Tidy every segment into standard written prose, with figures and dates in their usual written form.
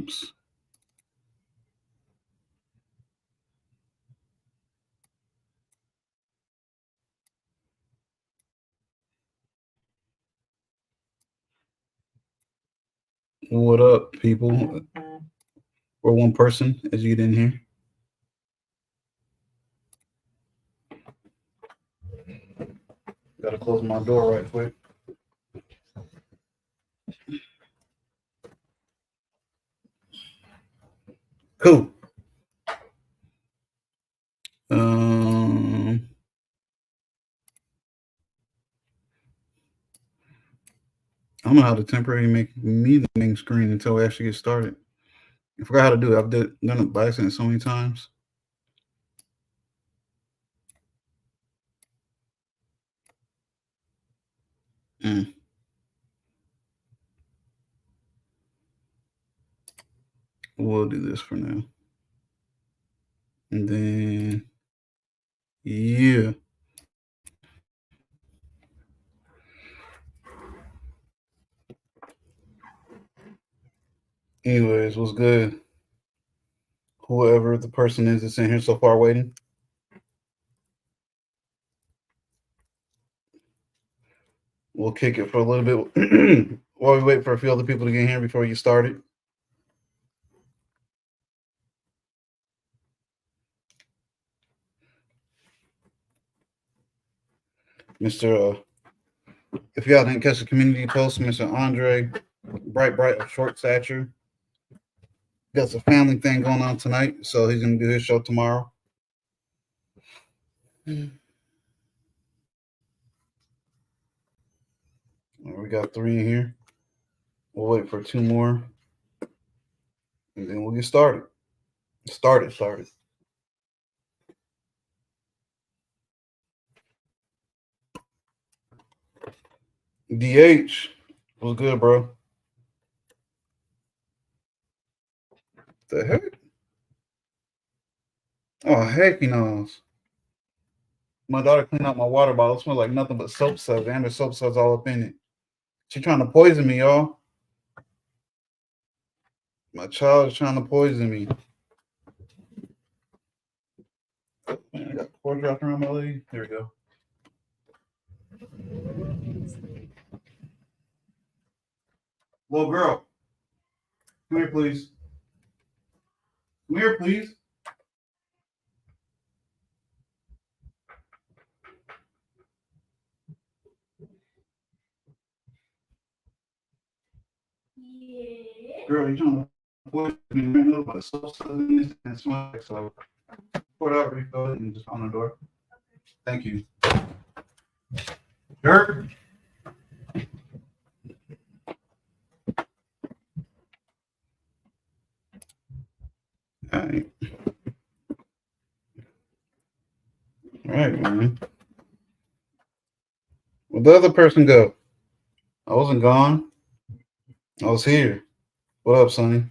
Oops. What up, people? Or one person as you get in here. Gotta close my door right quick. Cool. Um, I don't know how to temporarily make me the main screen until we actually get started. I forgot how to do it. Done it by accident so many times. Mm. We'll do this for now. And then, yeah. Anyways, what's good? Whoever the person is that's in here so far waiting. We'll kick it for a little bit while we wait for a few other people to get here before you start it. Mr. If y'all didn't catch the community post, Mr. Andre, bright of short stature, got a family thing going on tonight, so he's gonna do his show tomorrow. We got 3 in here. We'll wait for 2 more, and then we'll get started. Started. DH, what's good, bro? The heck? Oh, heck, he knows. My daughter cleaned out my water bottle. It smells like nothing but soap suds, and there's soap suds all up in it. She trying to poison me, y'all. My child is trying to poison me. Man, I got four dropped around my leg. There we go. Little girl, come here, please. Come here, please. Yeah. Girl, you trying to poison me? Nothing but soap suds in this and smell like so. Pour it out, refill it, and just on the door. Thank you. Dirt. All right. All right, man. Where'd the other person go? I wasn't gone. I was here. What up, Sonny?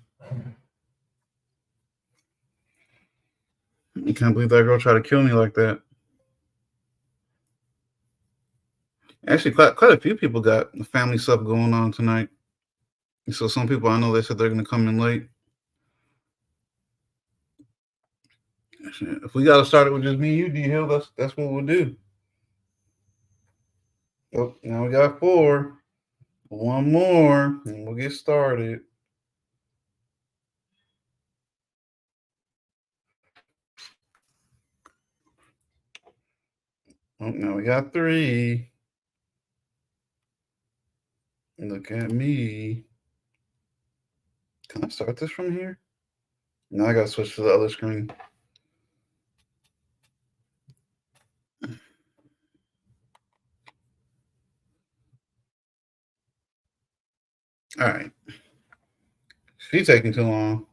I can't believe that girl tried to kill me like that. Actually, quite a few people got family stuff going on tonight. So some people I know they said they're going to come in late. If we got to start it with just me and you, D Hill, that's what we'll do. Oh, now we got 4. One more, and we'll get started. Oh, now we got 3. Look at me. Can I start this from here? Now I got to switch to the other screen. All right. She's taking too long.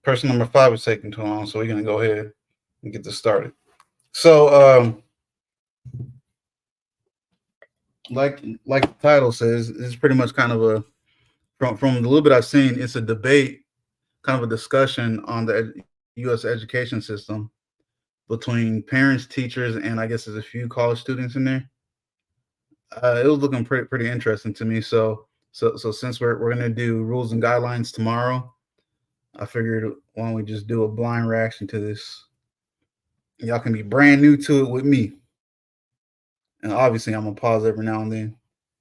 Person number 5 is taking too long, so we're going to go ahead and get this started. So, like the title says, it's pretty much kind of a from the little bit I've seen, it's a debate, kind of a discussion on the U.S. education system between parents, teachers, and I guess there's a few college students in there. It was looking pretty interesting to me. So So since we're gonna do rules and guidelines tomorrow, I figured why don't we just do a blind reaction to this? Y'all can be brand new to it with me, and obviously I'm gonna pause every now and then.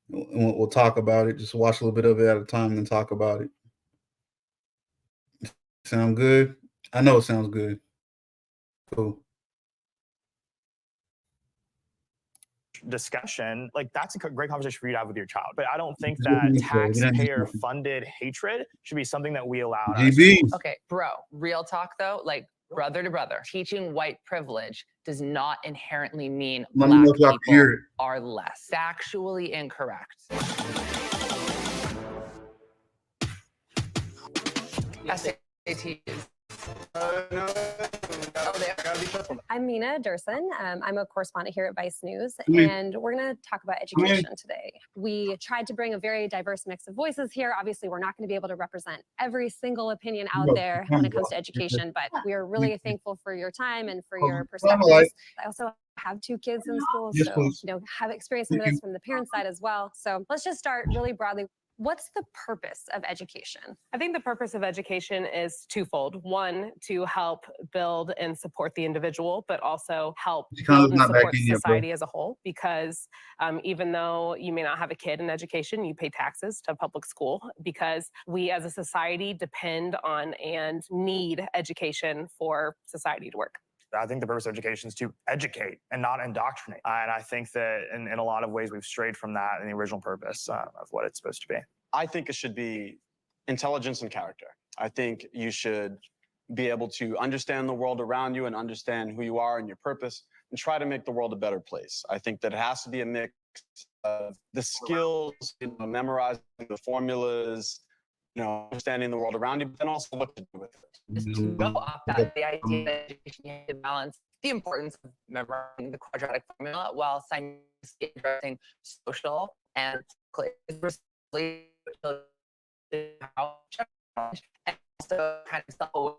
And we'll talk about it. Just watch a little bit of it at a time, and then talk about it. Sound good? I know it sounds good. Cool. Discussion, like that's a great conversation for you to have with your child. But I don't think that taxpayer-funded hatred should be something that we allow. GB. Okay, bro, real talk though, like brother to brother, teaching white privilege does not inherently mean black people are less. Factually incorrect. SATs. I'm Mina Durson. I'm a correspondent here at Vice News, and we're going to talk about education today. We tried to bring a very diverse mix of voices here. Obviously, we're not going to be able to represent every single opinion out there when it comes to education, but we are really thankful for your time and for your perspectives. I also have 2 kids in school, so have experienced some of this from the parent side as well. So let's just start really broadly. What's the purpose of education? I think the purpose of education is twofold. One, to help build and support the individual, but also help build and support society as a whole. Because even though you may not have a kid in education, you pay taxes to public school, because we as a society depend on and need education for society to work. I think the purpose of education is to educate and not indoctrinate. And I think that in a lot of ways we've strayed from that in the original purpose of what it's supposed to be. I think it should be intelligence and character. I think you should be able to understand the world around you and understand who you are and your purpose and try to make the world a better place. I think that it has to be a mix of the skills, memorizing the formulas, understanding the world around you, but then also what to do with it. Just to go off that, the idea that education has to balance the importance of memorizing the quadratic formula while simultaneously addressing social and also kind of self-aware.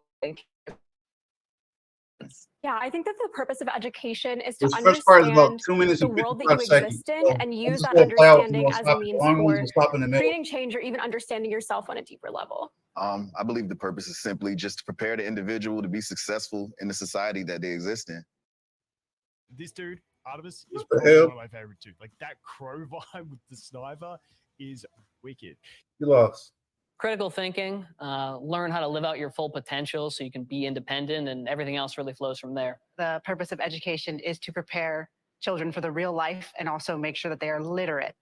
Yeah, I think that the purpose of education is to This first part is about understand 2 minutes the and world that you 55 exist seconds. in So and use I'm that just gonna play out understanding and as stop a it. means I'm for gonna stop in the middle. creating change or even understanding yourself on a deeper level. I believe the purpose is simply just to prepare the individual to be successful in the society that they exist in. This dude, Artemis, is probably one of my favorite too. Like that crow vibe with the sniper is wicked. You lost. Critical thinking, learn how to live out your full potential so you can be independent, and everything else really flows from there. The purpose of education is to prepare children for the real life and also make sure that they are literate.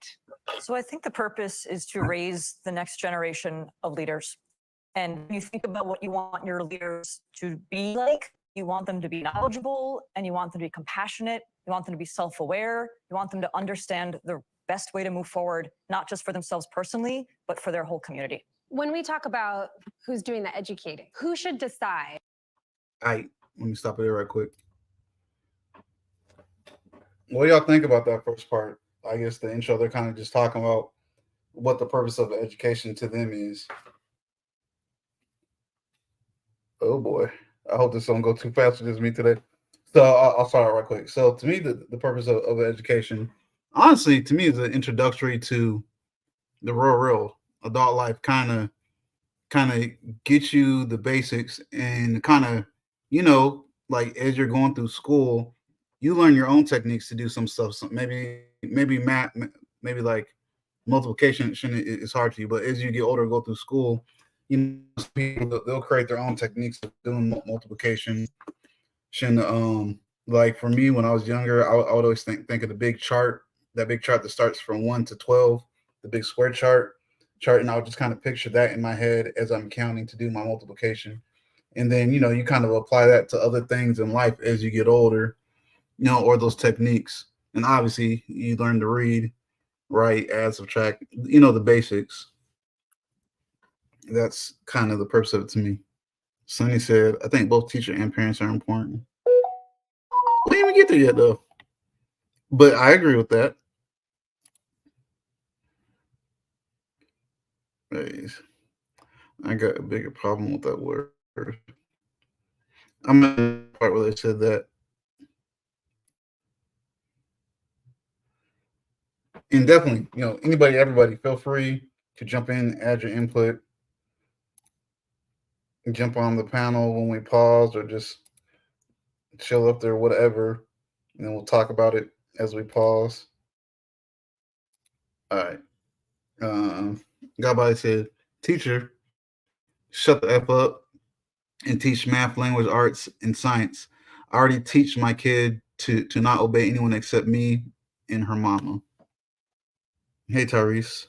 So I think the purpose is to raise the next generation of leaders. And when you think about what you want your leaders to be like, you want them to be knowledgeable, and you want them to be compassionate, you want them to be self-aware, you want them to understand the best way to move forward, not just for themselves personally, but for their whole community. When we talk about who's doing the educating, who should decide? All right, let me stop it there right quick. What do y'all think about that first part? I guess the intro, they're kind of just talking about what the purpose of education to them is. Oh boy, I hope this don't go too fast with me today. So I'll start right quick. So to me, the purpose of education, honestly, to me, is an introductory to the real adult life, kind of get you the basics, and kind of, like as you're going through school, you learn your own techniques to do some stuff. So maybe math, maybe like multiplication is hard to you, but as you get older, go through school, people, they'll create their own techniques of doing multiplication. Like for me, when I was younger, I would always think of the big chart, that big chart that starts from 1 to 12, the big square chart, and I would just kind of picture that in my head as I'm counting to do my multiplication. And then, you kind of apply that to other things in life as you get older, or those techniques. And obviously you learn to read, write, add, subtract, the basics. That's kind of the purpose of it to me. Sonny said, I think both teacher and parents are important. We didn't even get there yet though. But I agree with that. I got a bigger problem with that word. I'm in the part where they said that. And definitely, anybody, everybody, feel free could jump in, add your input, jump on the panel when we pause, or just chill up there, whatever. And then we'll talk about it as we pause. All right. Godbody said, teacher, shut the F up and teach math, language, arts, and science. I already teach my kid to not obey anyone except me and her mama. Hey, Tyrese.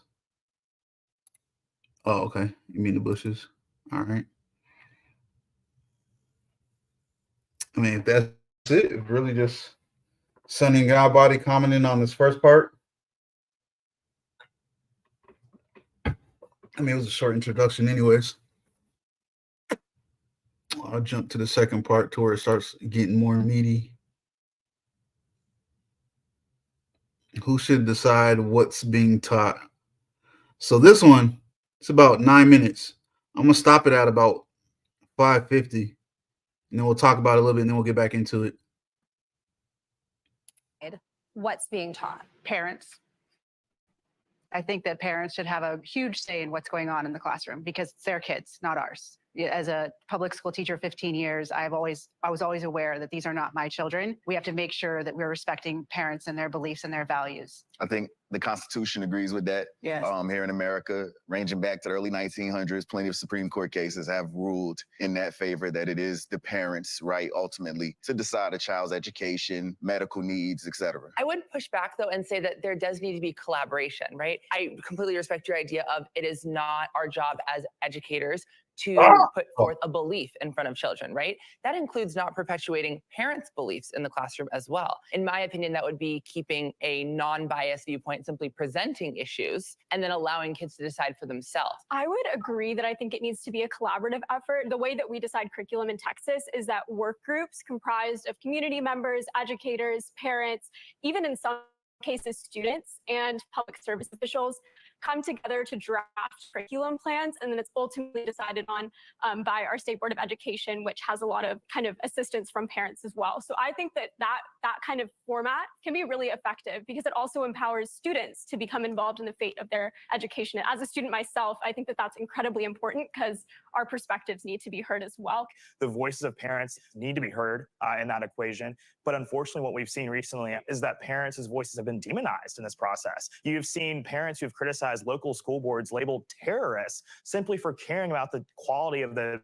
Oh, okay. You mean the bushes? All right. I mean, if that's it, really just Sonny and Godbody commenting on this first part. I mean, it was a short introduction anyways. I'll jump to the second part to where it starts getting more meaty. Who should decide what's being taught? So this one, it's about 9 minutes. I'm going to stop it at about 5:50. And then we'll talk about it a little bit, and then we'll get back into it. What's being taught? Parents. I think that parents should have a huge say in what's going on in the classroom because it's their kids, not ours. As a public school teacher, 15 years, I was always aware that these are not my children. We have to make sure that we're respecting parents and their beliefs and their values. I think the Constitution agrees with that. Yes. Here in America, ranging back to the early 1900s, plenty of Supreme Court cases have ruled in that favor that it is the parents' right ultimately to decide a child's education, medical needs, etc. I would push back though and say that there does need to be collaboration, right? I completely respect your idea of it is not our job as educators to put forth a belief in front of children, right? That includes not perpetuating parents' beliefs in the classroom as well. In my opinion, that would be keeping a non-biased viewpoint, simply presenting issues, and then allowing kids to decide for themselves. I would agree that I think it needs to be a collaborative effort. The way that we decide curriculum in Texas is that work groups comprised of community members, educators, parents, even in some cases, students and public service officials come together to draft curriculum plans, and then it's ultimately decided on by our State Board of Education, which has a lot of kind of assistance from parents as well. So I think that that kind of format can be really effective because it also empowers students to become involved in the fate of their education. And as a student myself, I think that that's incredibly important because our perspectives need to be heard as well. The voices of parents need to be heard in that equation. But unfortunately, what we've seen recently is that parents' voices have been demonized in this process. You've seen parents who've criticized local school boards labeled terrorists simply for caring about the quality of their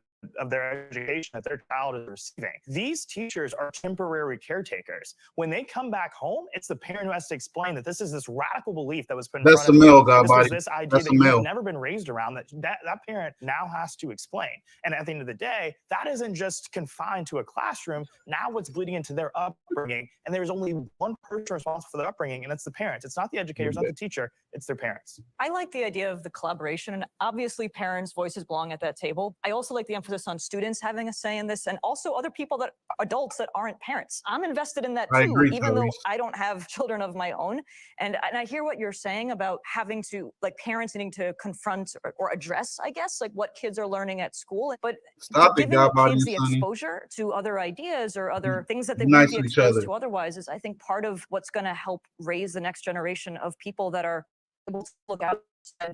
education that their child is receiving. These teachers are temporary caretakers. When they come back home, it's the parent who has to explain that this is this radical belief that was put in front of you. This idea that you've never been raised around that parent now has to explain. And at the end of the day, that isn't just confined to a classroom. Now it's bleeding into their upbringing. And there's only one person responsible for their upbringing, and it's the parents. It's not the educator, it's not the teacher, it's their parents. I like the idea of the collaboration, and obviously parents' voices belong at that table. I also like the emphasis on students having a say in this, and also other people adults that aren't parents. I'm invested in that too, even though I don't have children of my own. And I hear what you're saying about having to, like, parents needing to confront or address, I guess, like what kids are learning at school. But giving kids the exposure to other ideas or other things that they wouldn't be exposed to otherwise is, I think, part of what's going to help raise the next generation of people that are able to look out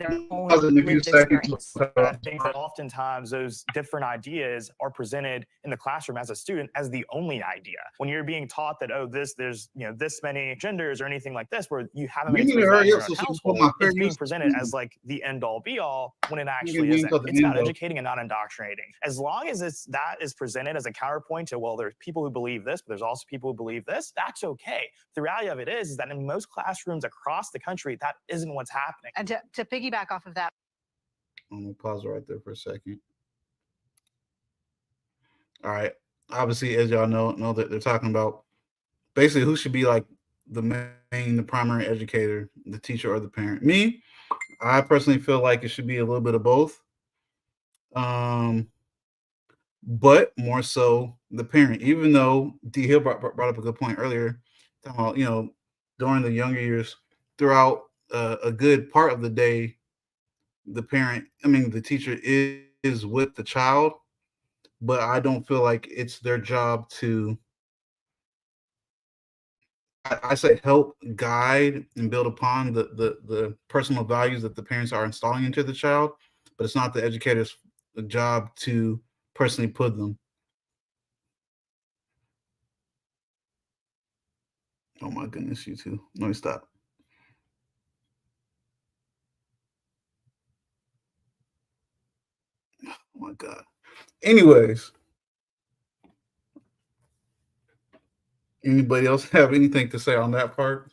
their own lived experience. I think that oftentimes those different ideas are presented in the classroom as a student as the only idea. When you're being taught that, oh, there's this many genders or anything like this, where you haven't been exposed to your own household, it's being presented as like the end all be all when it actually isn't. It's about educating and not indoctrinating. As long as that is presented as a counterpoint to, well, there's people who believe this, but there's also people who believe this, that's okay. The reality of it is that in most classrooms across the country, that isn't what's happening. And to piggyback off of that. I'm gonna pause right there for a second. All right. Obviously, as y'all know that they're talking about basically who should be like the primary educator, the teacher or the parent. Me, I personally feel like it should be a little bit of both. But more so the parent, even though D. Hill brought up a good point earlier, talking about, during the younger years, throughout a good part of the day, the teacher is with the child, but I don't feel like it's their job to I say help guide and build upon the personal values that the parents are installing into the child, but it's not the educator's job to personally put them. Oh my goodness, you two. Let me stop. Oh my God. Anyways, anybody else have anything to say on that part?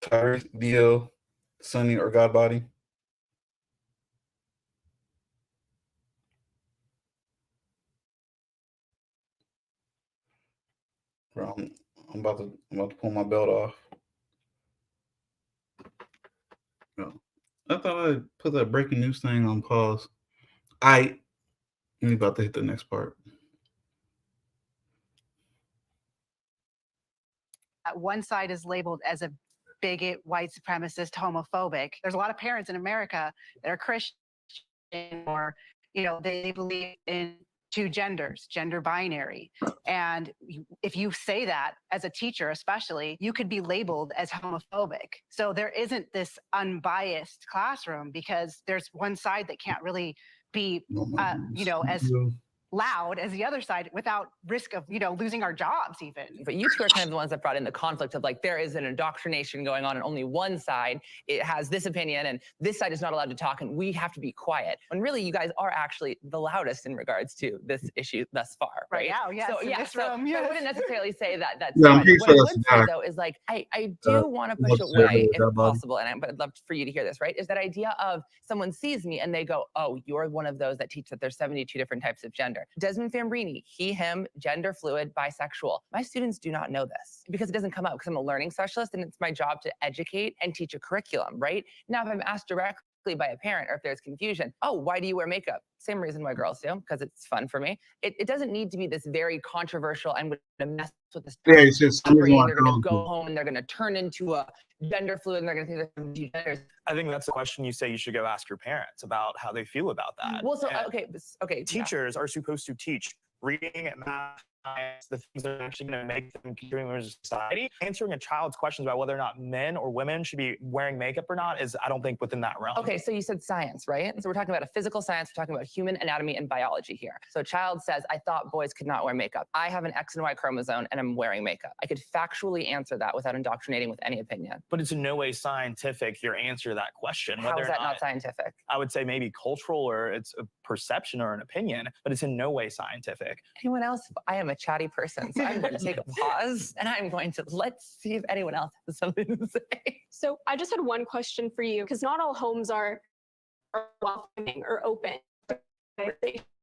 Tyrese, Dio, Sunny, or Godbody? Bro, I'm about to pull my belt off. Oh, I thought I put that breaking news thing on pause. I'm about to hit the next part. One side is labeled as a bigot, white supremacist, homophobic. There's a lot of parents in America that are Christian, or, you know, they believe in two genders, gender binary. And if you say that as a teacher, especially, you could be labeled as homophobic. So there isn't this unbiased classroom because there's one side that can't really be, you know, as loud as the other side without risk of, you know, losing our jobs even. But you two are kind of the ones that brought in the conflict of like, there is an indoctrination going on and only one side it has this opinion and this side is not allowed to talk and we have to be quiet. When really you guys are actually the loudest in regards to this issue thus far, right? Now, yes, so, in yeah, this so, room, so I yes. wouldn't necessarily say that that's Yeah, I'm right. pretty What I sure would that's say not. though is like, I do want to push what's the away, if other body? possible, and but I'd love for you to hear this, right? Is that idea of someone sees me and they go, oh, you're one of those that teach that there's 72 different types of gender. Desmond Fambrini, he, him, gender fluid, bisexual. My students do not know this because it doesn't come up because I'm a learning specialist and it's my job to educate and teach a curriculum, right? Now, if I'm asked directly by a parent or if there's confusion, oh, why do you wear makeup? Same reason why girls do, because it's fun for me. It doesn't need to be this very controversial, I'm going to mess with this. Yeah, it's just some reason why They're going girls to do go it. home and they're going to turn into a gender fluid and they're going to think there's 72 genders. I think that's a question you say you should go ask your parents about how they feel about that. Well, so, And okay. teachers are supposed to teach reading, math, science, the things that are actually going to make them contributing members of society. Answering a child's questions about whether or not men or women should be wearing makeup or not is, I don't think, within that realm. Okay, so you said science, right? So we're talking about a physical science, we're talking about human anatomy and biology here. So a child says, I thought boys could not wear makeup. I have an X and Y chromosome and I'm wearing makeup. I could factually answer that without indoctrinating with any opinion. But it's in no way scientific, your answer to that question. How Whether is or that not scientific? I would say maybe cultural or it's a perception or an opinion, but it's in no way scientific. Anyone else? I am a chatty person, so I'm going to take a pause and I'm going to let's see if anyone else has something to say. So I just had one question for you, because not all homes are welcoming or open.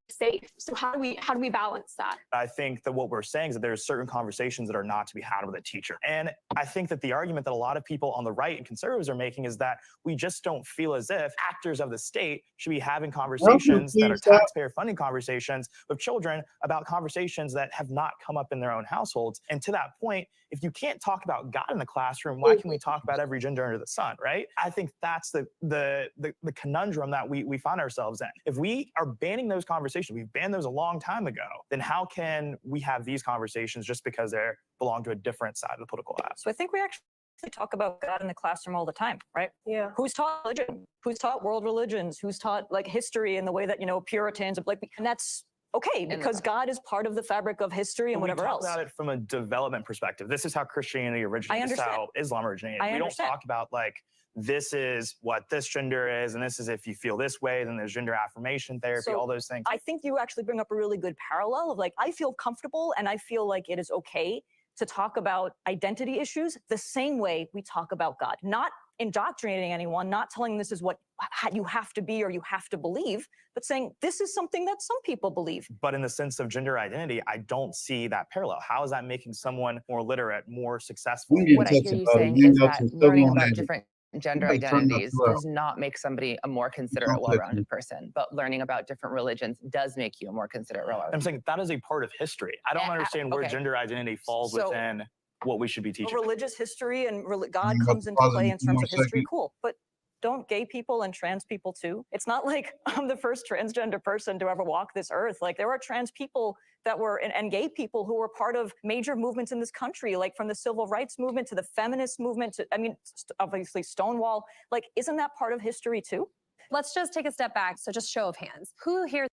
Safe. So how do we balance that? I think that what we're saying is that there's certain conversations that are not to be had with a teacher. And I think that the argument that a lot of people on the right and conservatives are making is that we just don't feel as if actors of the state should be having conversations that are taxpayer funding conversations with children about conversations that have not come up in their own households. And to that point, if you can't talk about God in the classroom, why can we talk about every gender under the sun, right? I think that's the conundrum that we find ourselves in. If we are banning those conversations, we've banned those a long time ago, then how can we have these conversations just because they belong to a different side of the political aisle? So I think we actually talk about God in the classroom all the time, right? Yeah. Who's taught religion? Who's taught world religions? Who's taught like history in the way that, you know, Puritans, like, and that's okay because God is part of the fabric of history and whatever else. We talk about it from a development perspective. This is how Christianity originated. This is how Islam originated. We don't talk about like, this is what this gender is, and this is if you feel this way, then there's gender affirmation therapy, all those things. I think you actually bring up a really good parallel of like, I feel comfortable and I feel like it is okay to talk about identity issues the same way we talk about God. Not indoctrinating anyone, not telling this is what you have to be or you have to believe, but saying this is something that some people believe. But in the sense of gender identity, I don't see that parallel. How is that making someone more literate, more successful? What I hear you saying is that learning about different gender identities does not make somebody a more considerate, well-rounded person, but learning about different religions does make you a more considerate, well-rounded. I'm saying that is a part of history. I don't understand where gender identity falls within what we should be teaching. Religious history and God comes into play in terms of history, cool. But don't gay people and trans people too? It's not like I'm the first transgender person to ever walk this earth. Like there are trans people that were and gay people who were part of major movements in this country, like from the civil rights movement to the feminist movement to, I mean, obviously Stonewall. Like, isn't that part of history too? Let's just take a step back. So just show of hands. Who here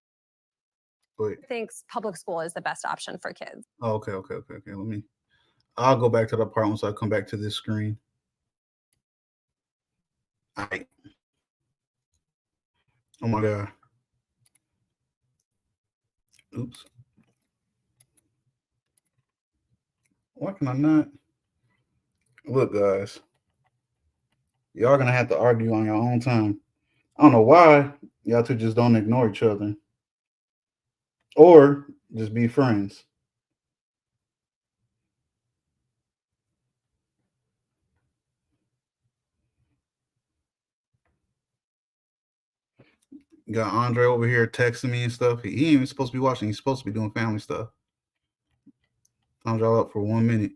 thinks public school is the best option for kids? Oh, okay. I'll go back to the part once I come back to this screen. All right. Oh my God. Oops. Why can I not? Look, guys. Y'all gonna have to argue on your own time. I don't know why y'all two just don't ignore each other. Or just be friends. You got Andre over here texting me and stuff. He ain't even supposed to be watching. He's supposed to be doing family stuff. Time's y'all up for 1 minute.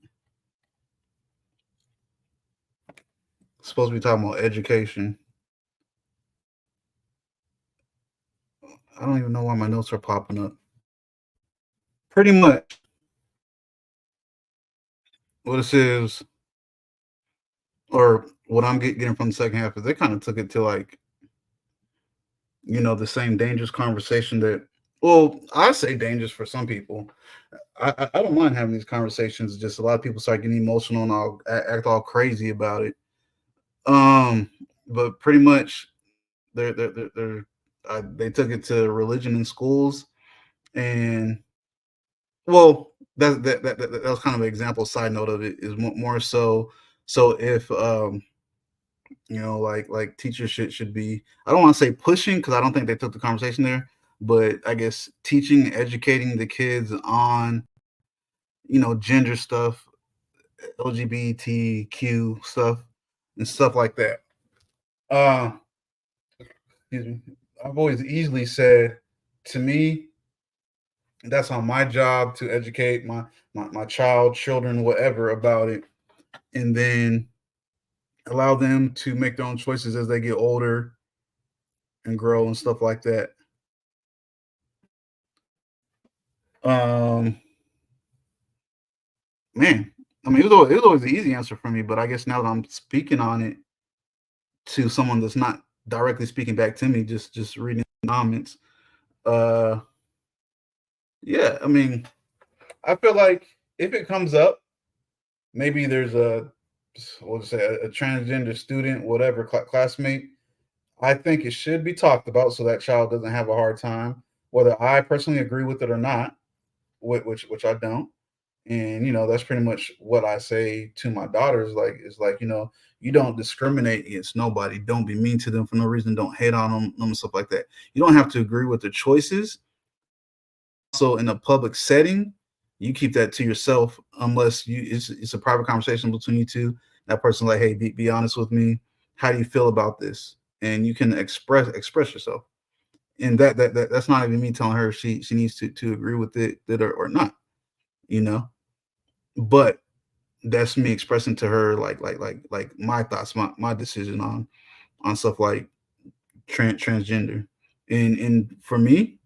Supposed to be talking about education. I don't even know why my notes are popping up. Pretty much what it says, or what I'm getting from the second half, is they kind of took it to like, you know, the same dangerous conversation that, well, I say dangerous for some people. I don't mind having these conversations. Just a lot of people start getting emotional and all act all crazy about it. But pretty much they took it to religion in schools, and well, that was kind of an example. Side note of it is more so if you know, like teachers should be, I don't want to say pushing, because I don't think they took the conversation there, but I guess teaching and educating the kids on, you know, gender stuff, LGBTQ stuff, and stuff like that. Excuse me. I've always easily said, to me, that's on my job to educate my child, children, whatever about it, and then allow them to make their own choices as they get older and grow and stuff like that. Man, I mean, it was always the easy answer for me, but I guess now that I'm speaking on it to someone that's not directly speaking back to me, just reading comments, yeah, I mean, I feel like if it comes up, maybe there's we'll just say a transgender student, whatever, classmate, I think it should be talked about so that child doesn't have a hard time, whether I personally agree with it or not, which I don't. And you know, that's pretty much what I say to my daughters. Like, you know, you don't discriminate against nobody. Don't be mean to them for no reason. Don't hate on them and stuff like that. You don't have to agree with their choices. So in a public setting, you keep that to yourself, unless it's a private conversation between you two. That person like, hey, be honest with me. How do you feel about this? And you can express yourself. And that's not even me telling her she needs to agree with it or not, you know. But that's me expressing to her like my thoughts, my decision on stuff like transgender. And for me,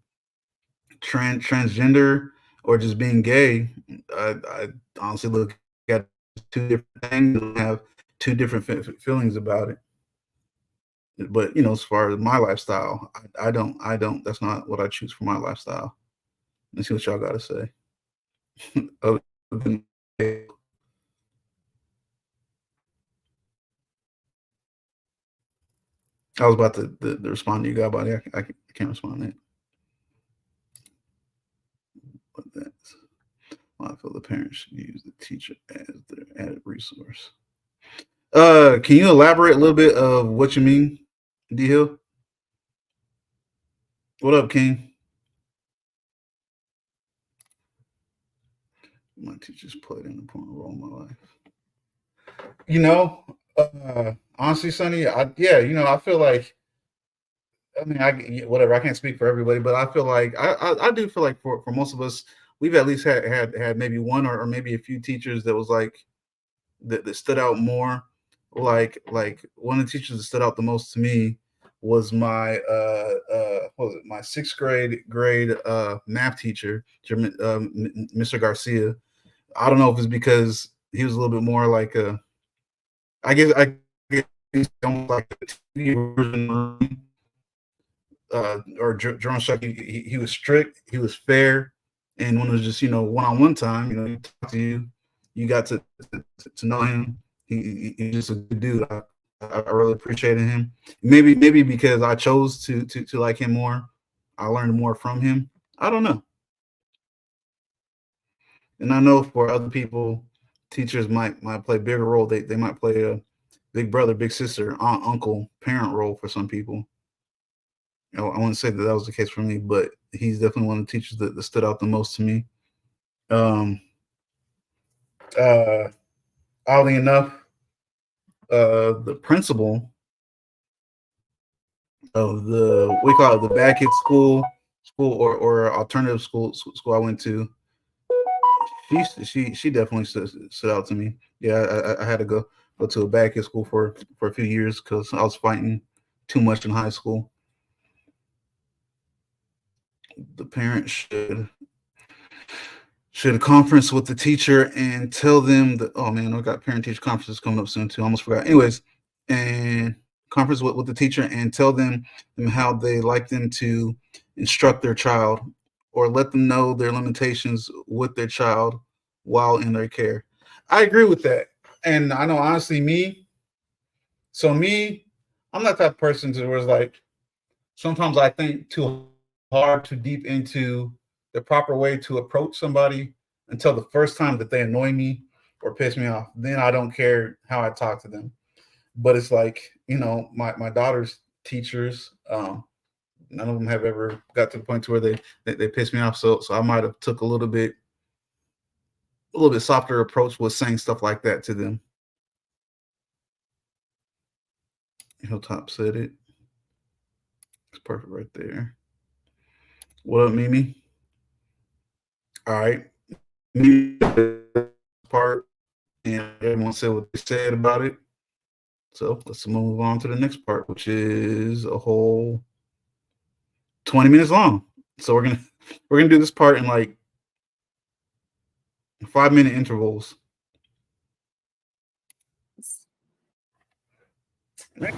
transgender or just being gay, I honestly look at two different things and have two different feelings about it. But you know, as far as my lifestyle, I don't. That's not what I choose for my lifestyle. Let's see what y'all got to say. Other than I was about to respond to you guys, but I can't respond to it. But that's why I feel the parents should use the teacher as their added resource. Can you elaborate a little bit of what you mean, D Hill? What up, King? My teachers played an important role in my life. You know, honestly, Sonny, you know, I feel like, I mean, whatever. I can't speak for everybody, but I feel like I do feel like for most of us, we've at least had maybe one or maybe a few teachers that was like that stood out more. like one of the teachers that stood out the most to me was my what was it, my sixth grade math teacher, Mr. Garcia. I don't know if it's because he was a little bit more like I guess he's almost like a TV version or Jerome Shuck. He was strict, he was fair, and when it was just one-on-one time, he talked to you, you got to know him. He's just a good dude. I really appreciated him. Maybe because I chose to like him more, I learned more from him. I don't know. And I know for other people, teachers might play a bigger role. They might play a big brother, big sister, aunt, uncle, parent role for some people. I wouldn't say that was the case for me, but he's definitely one of the teachers that stood out the most to me. Oddly enough, the principal of we call it the Bad Kids school or alternative school I went to, she definitely stood out to me. Yeah, I had to go to a Bad Kids school for a few years because I was fighting too much in high school. The parent should conference with the teacher and tell them that, oh man, we got parent teacher conferences coming up soon too. I almost forgot. Anyways, and conference with the teacher and tell them how they like them to instruct their child or let them know their limitations with their child while in their care. I agree with that. And I know honestly I'm that type of person where it's like sometimes I think too hard, too deep into the proper way to approach somebody until the first time that they annoy me or piss me off. Then I don't care how I talk to them. But it's like, my daughter's teachers, none of them have ever got to the point to where they piss me off. So I might have took a little bit softer approach with saying stuff like that to them. Hilltop said it. It's perfect right there. What up, Mimi? All right. Mimi part, and everyone said what they said about it. So let's move on to the next part, which is a whole 20 minutes long. So we're gonna do this part in like 5-minute intervals. I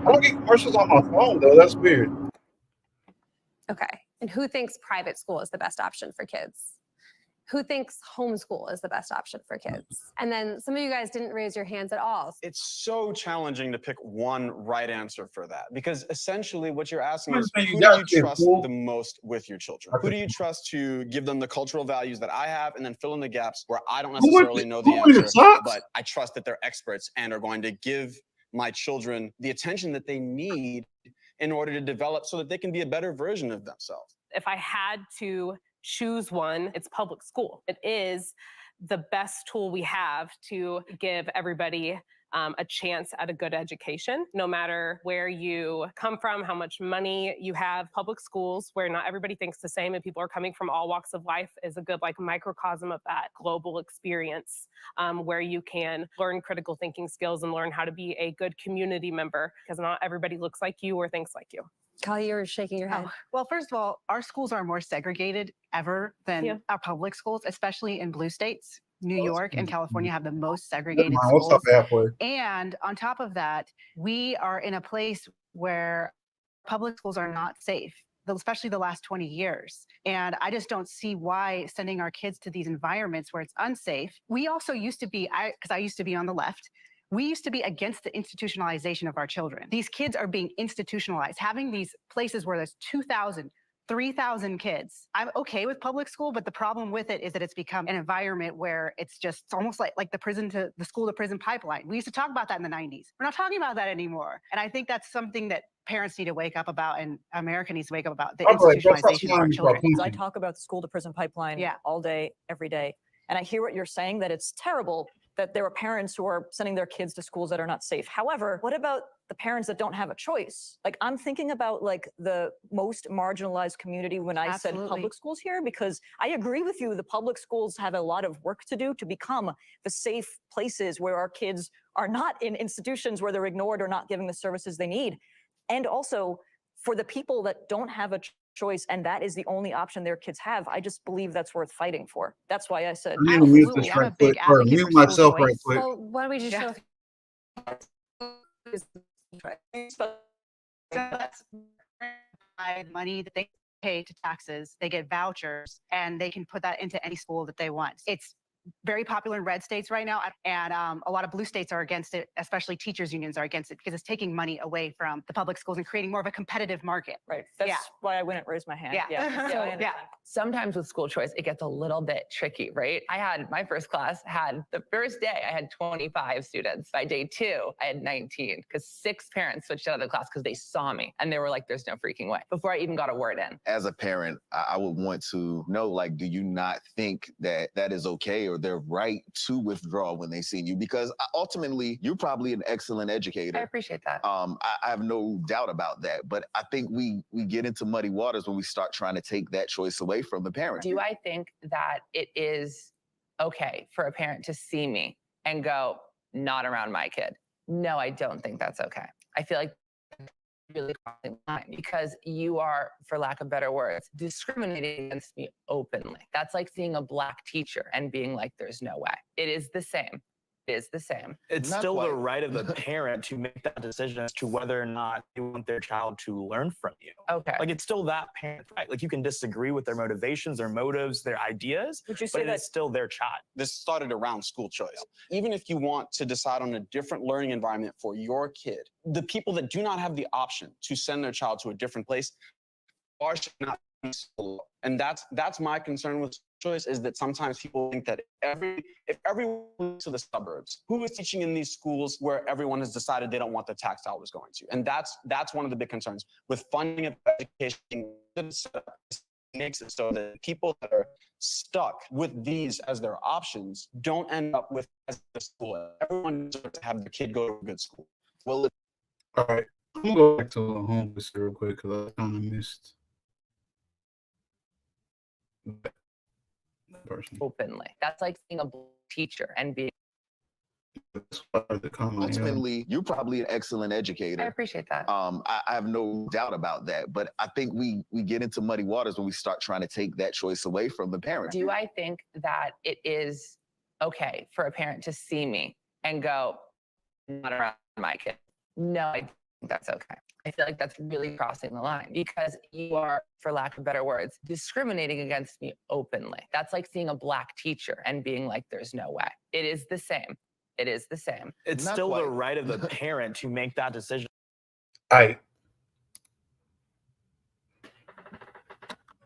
don't get commercials on my phone though. That's weird. Okay. And who thinks private school is the best option for kids? Who thinks homeschool is the best option for kids? And then some of you guys didn't raise your hands at all. It's so challenging to pick one right answer for that because essentially what you're asking is who do you trust the most with your children? Who do you trust to give them the cultural values that I have and then fill in the gaps where I don't necessarily know the answer, but I trust that they're experts and are going to give my children the attention that they need in order to develop so that they can be a better version of themselves. If I had to choose one, it's public school. It is the best tool we have to give everybody a chance at a good education, no matter where you come from, how much money you have. Public schools, where not everybody thinks the same and people are coming from all walks of life, is a good microcosm of that global experience, where you can learn critical thinking skills and learn how to be a good community member, because not everybody looks like you or thinks like you. Kali, you're shaking your head. Oh, well, first of all, our schools are more segregated ever than our public schools, especially in blue states. New York and California have the most segregated schools. And on top of that, we are in a place where public schools are not safe, especially the last 20 years. And I just don't see why sending our kids to these environments where it's unsafe. We also used to be, because I used to be on the left, we used to be against the institutionalization of our children. These kids are being institutionalized, having these places where there's 2,000, 3,000 kids. I'm okay with public school, but the problem with it is that it's become an environment where it's almost like the school to prison pipeline. We used to talk about that in the 90s. We're not talking about that anymore. And I think that's something that parents need to wake up about, and America needs to wake up about, the institutionalization of our children. I talk about the school to prison pipeline all day, every day. And I hear what you're saying, that it's terrible that there are parents who are sending their kids to schools that are not safe. However, what about the parents that don't have a choice? Like, I'm thinking about like the most marginalized community when I said Absolutely. public schools here, because I agree with you. The public schools have a lot of work to do to become the safe places where our kids are not in institutions where they're ignored or not giving the services they need. And also for the people that don't have a choice and that is the only option their kids have, I just believe that's worth fighting for. That's why I said, I need to mute Absolutely. this I'm a right big quick, or advocate mute for school myself right choice. quick. Well, why don't we just Yeah. show That's money that they pay to taxes, they get vouchers, and they can put that into any school that they want. It's very popular in red states right now, and a lot of blue states are against it, especially teachers unions are against it because it's taking money away from the public schools and creating more of a competitive market. right, that's Yeah. why I wouldn't raise my hand. Yeah. Yeah, So, I yeah. understand. Sometimes with school choice, it gets a little bit tricky, right? I had my first class had the first day I had 25 students. By day 2, I had 19 because 6 parents switched out of the class because they saw me and they were like, there's no freaking way before I even got a word in. As a parent, I would want to know, like, do you not think that that is okay or they're right to withdraw when they see you? Because ultimately, you're probably an excellent I educator. appreciate that. I have no doubt about that. But I think we get into muddy waters when we start trying to take that choice away from the parent. Do I think that it is okay for a parent to see me and go, not around my kid? No, I don't think that's okay. I feel like really crossing the line because you are, for lack of better words, discriminating against me openly. That's like seeing a Black teacher and being like, there's no way. It is the same. It is the same. It's Not still the quite. right of the parent to make that decision as to whether or not they want their child to learn from you. Okay. Like, it's still that parent's right. Like, you can disagree with their motivations, their motives, their ideas, Would you but say it that is still their child. This started around school choice. Even if you want to decide on a different learning environment for your kid, the people that do not have the option to send their child to a different place are should not be so low. And that's my concern with choice, is that sometimes people think that if everyone moves to the suburbs, who is teaching in these schools where everyone has decided they don't want the tax dollars going to? And that's one of the big concerns with funding of education. Makes it so that people that are stuck with these as their options don't end up with as a school. Everyone deserves to have their kid go to a good school. Well, All right, I'm gonna go back to home this real quick because I kind of missed that person. Openly. That's like seeing a Black teacher and being. That's why the comment, ultimately, you're probably an excellent I educator. appreciate that. I have no doubt about that. But I think we get into muddy waters when we start trying to take that choice away from the parent. Do I think that it is okay for a parent to see me and go, not around my kid? No, I don't think that's okay. I feel like that's really crossing the line because you are, for lack of better words, discriminating against me openly. That's like seeing a Black teacher and being like, there's no way. It is the same. It is the same. It's Not still the quite. right of the parent to make that decision.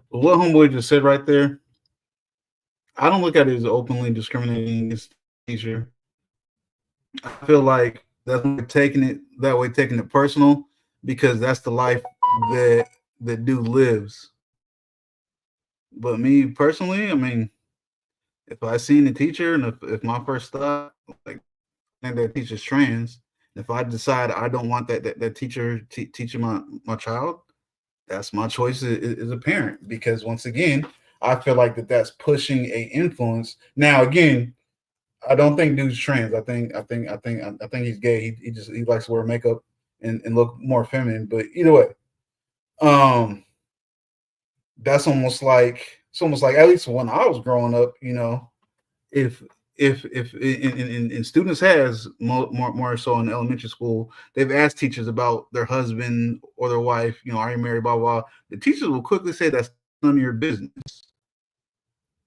what homeboy just said right there, I don't look at it as openly discriminating against the teacher. I feel like that's taking it personal because that's the life that dude lives. But me personally, I mean, if I seen a teacher and if my first thought, like, I think that teacher's trans, if I decide I don't want that teacher teaching my child, that's my choice as a parent. Because once again, I feel like that's pushing a influence. Now again, I don't think dude's trans. I think he's gay. He likes to wear makeup and look more feminine. But either way, that's almost like at least when I was growing up, you know, if in students has more so in elementary school, they've asked teachers about their husband or their wife, you know, are you married, blah blah. The teachers will quickly say that's none of your business.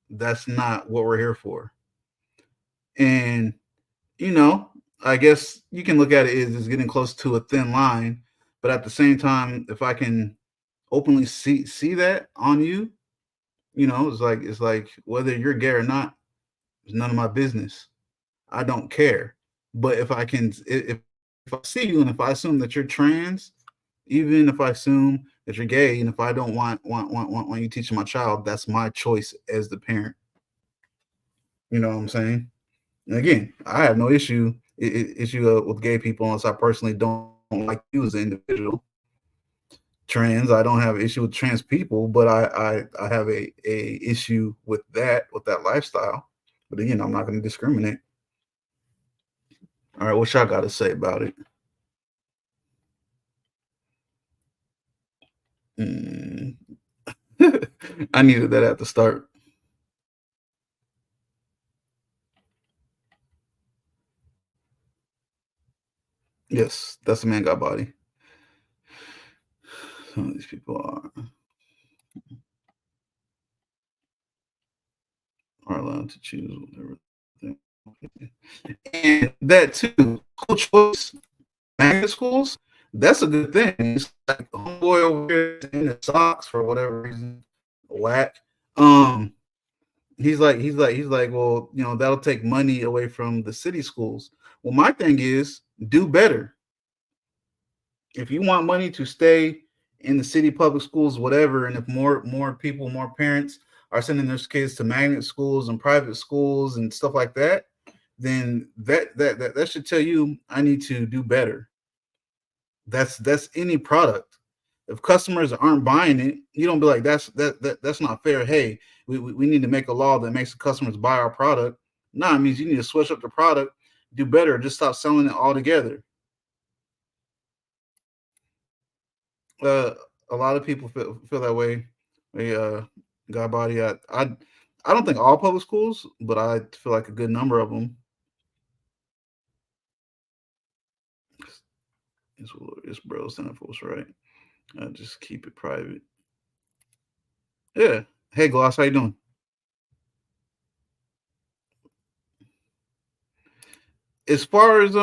That's not what we're here for. And you know, I guess you can look at it as getting close to a thin line, but at the same time, if I can openly see that on you, you know, it's like whether you're gay or not, it's none of my business. I don't care. But if I I see you and if I assume that you're trans, even if I assume that you're gay, and if I don't want you teaching my child, that's my choice as the parent. You know what I'm saying? And again, I have no issue with gay people unless I personally don't like you as an individual. Trans, I don't have an issue with trans people, but I have a issue with that lifestyle. But again, I'm not going to discriminate. All right, what y'all got to say about it? I needed that at the start. Yes, that's a man got body. Some of these people are allowed to choose whatever. And that too, school choice, magnet schools, that's a good thing. It's like homeboy over here in the socks for whatever reason, whack. He's like, well, you know, that'll take money away from the city schools. Well, my thing is do better. If you want money to stay in the city public schools, whatever, and if more people, more parents are sending their kids to magnet schools and private schools and stuff like that, then that should tell you I need to do better. That's any product. If customers aren't buying it, you don't be like that's not fair. Hey, we need to make a law that makes the customers buy our product. No, it means you need to switch up the product, do better, just stop selling it altogether. A lot of people feel that way. God body. I don't think all public schools, but I feel like a good number of them. It's bro Centerforce, right? Just keep it private. Yeah. Hey, Gloss, how you doing? As far as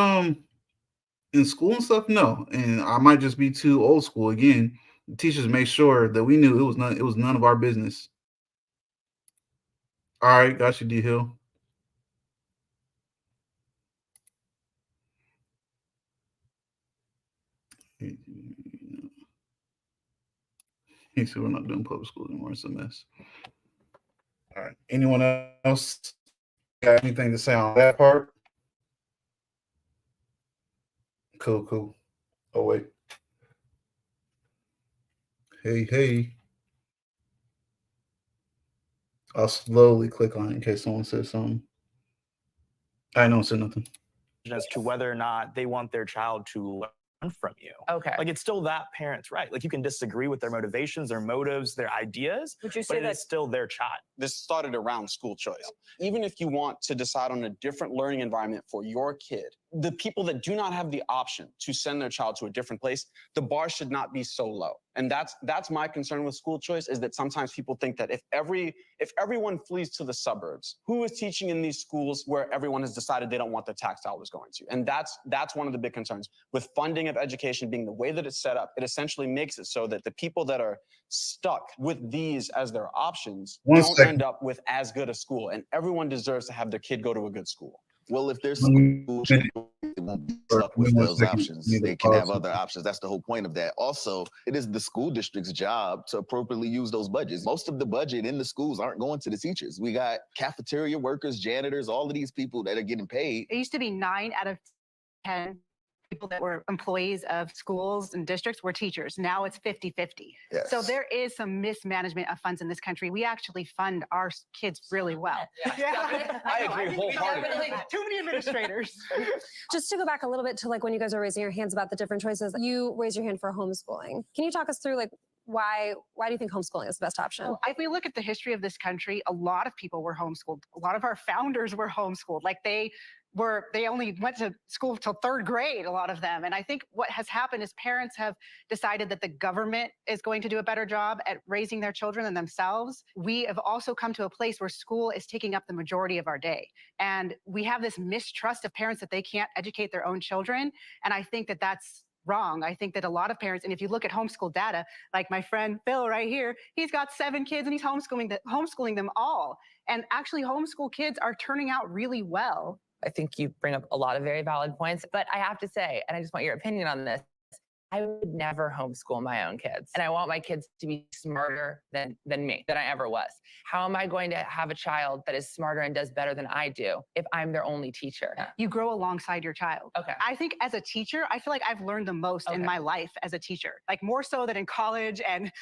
in school and stuff, no. And I might just be too old school. Again, the teachers make sure that we knew it was none of our business. All right, got you, D Hill. He said we're not doing public school anymore. It's a mess. All right. Anyone else got anything to say on that part? Cool. Oh, wait. Hey. I'll slowly click on it in case someone says something. I don't say nothing. As to whether or not they want their child to learn from you. Okay. Like it's still that parent's right. Like you can disagree with their motivations, their motives, their ideas, Would you but say it that is still their child. This started around school choice. Even if you want to decide on a different learning environment for your kid, the people that do not have the option to send their child to a different place, the bar should not be so low. And that's my concern with school choice, is that sometimes people think that if everyone flees to the suburbs, who is teaching in these schools where everyone has decided they don't want their tax dollars going to? And that's one of the big concerns. With funding of education being the way that it's set up, it essentially makes it so that the people that are stuck with these as their options don't end up with as good a school. And everyone deserves to have their kid go to a good school. Well, if there's school, it won't be stuck with those options. They can have other options. That's the whole point of that. Also, it is the school district's job to appropriately use those budgets. Most of the budget in the schools aren't going to the teachers. We got cafeteria workers, janitors, all of these people that are getting paid. It used to be 9 out of 10 people that were employees of schools and districts were teachers. Now it's 50-50. Yes. So there is some mismanagement of funds in this country. We actually fund our kids really well. Yeah. I agree wholeheartedly. Too many administrators. Just to go back a little bit to like when you guys are raising your hands about the different choices, you raise your hand for homeschooling. Can you talk us through like why do you think homeschooling is the best option? Well, if we look at the history of this country, a lot of people were homeschooled. A lot of our founders were homeschooled. Like they only went to school till 3rd grade, a lot of them. And I think what has happened is parents have decided that the government is going to do a better job at raising their children than themselves. We have also come to a place where school is taking up the majority of our day. And we have this mistrust of parents that they can't educate their own children. And I think that that's wrong. I think that a lot of parents, and if you look at homeschool data, like my friend Phil right here, he's got 7 kids and he's homeschooling them all. And actually homeschool kids are turning out really well. I think you bring up a lot of very valid points, but I have to say, and I just want your opinion on this, I would never homeschool my own kids. And I want my kids to be smarter than me, than I ever was. How am I going to have a child that is smarter and does better than I do if I'm their only teacher? You grow alongside your child. Okay. I think as a teacher, I feel like I've learned the most in my life as a teacher, like more so than in college. And,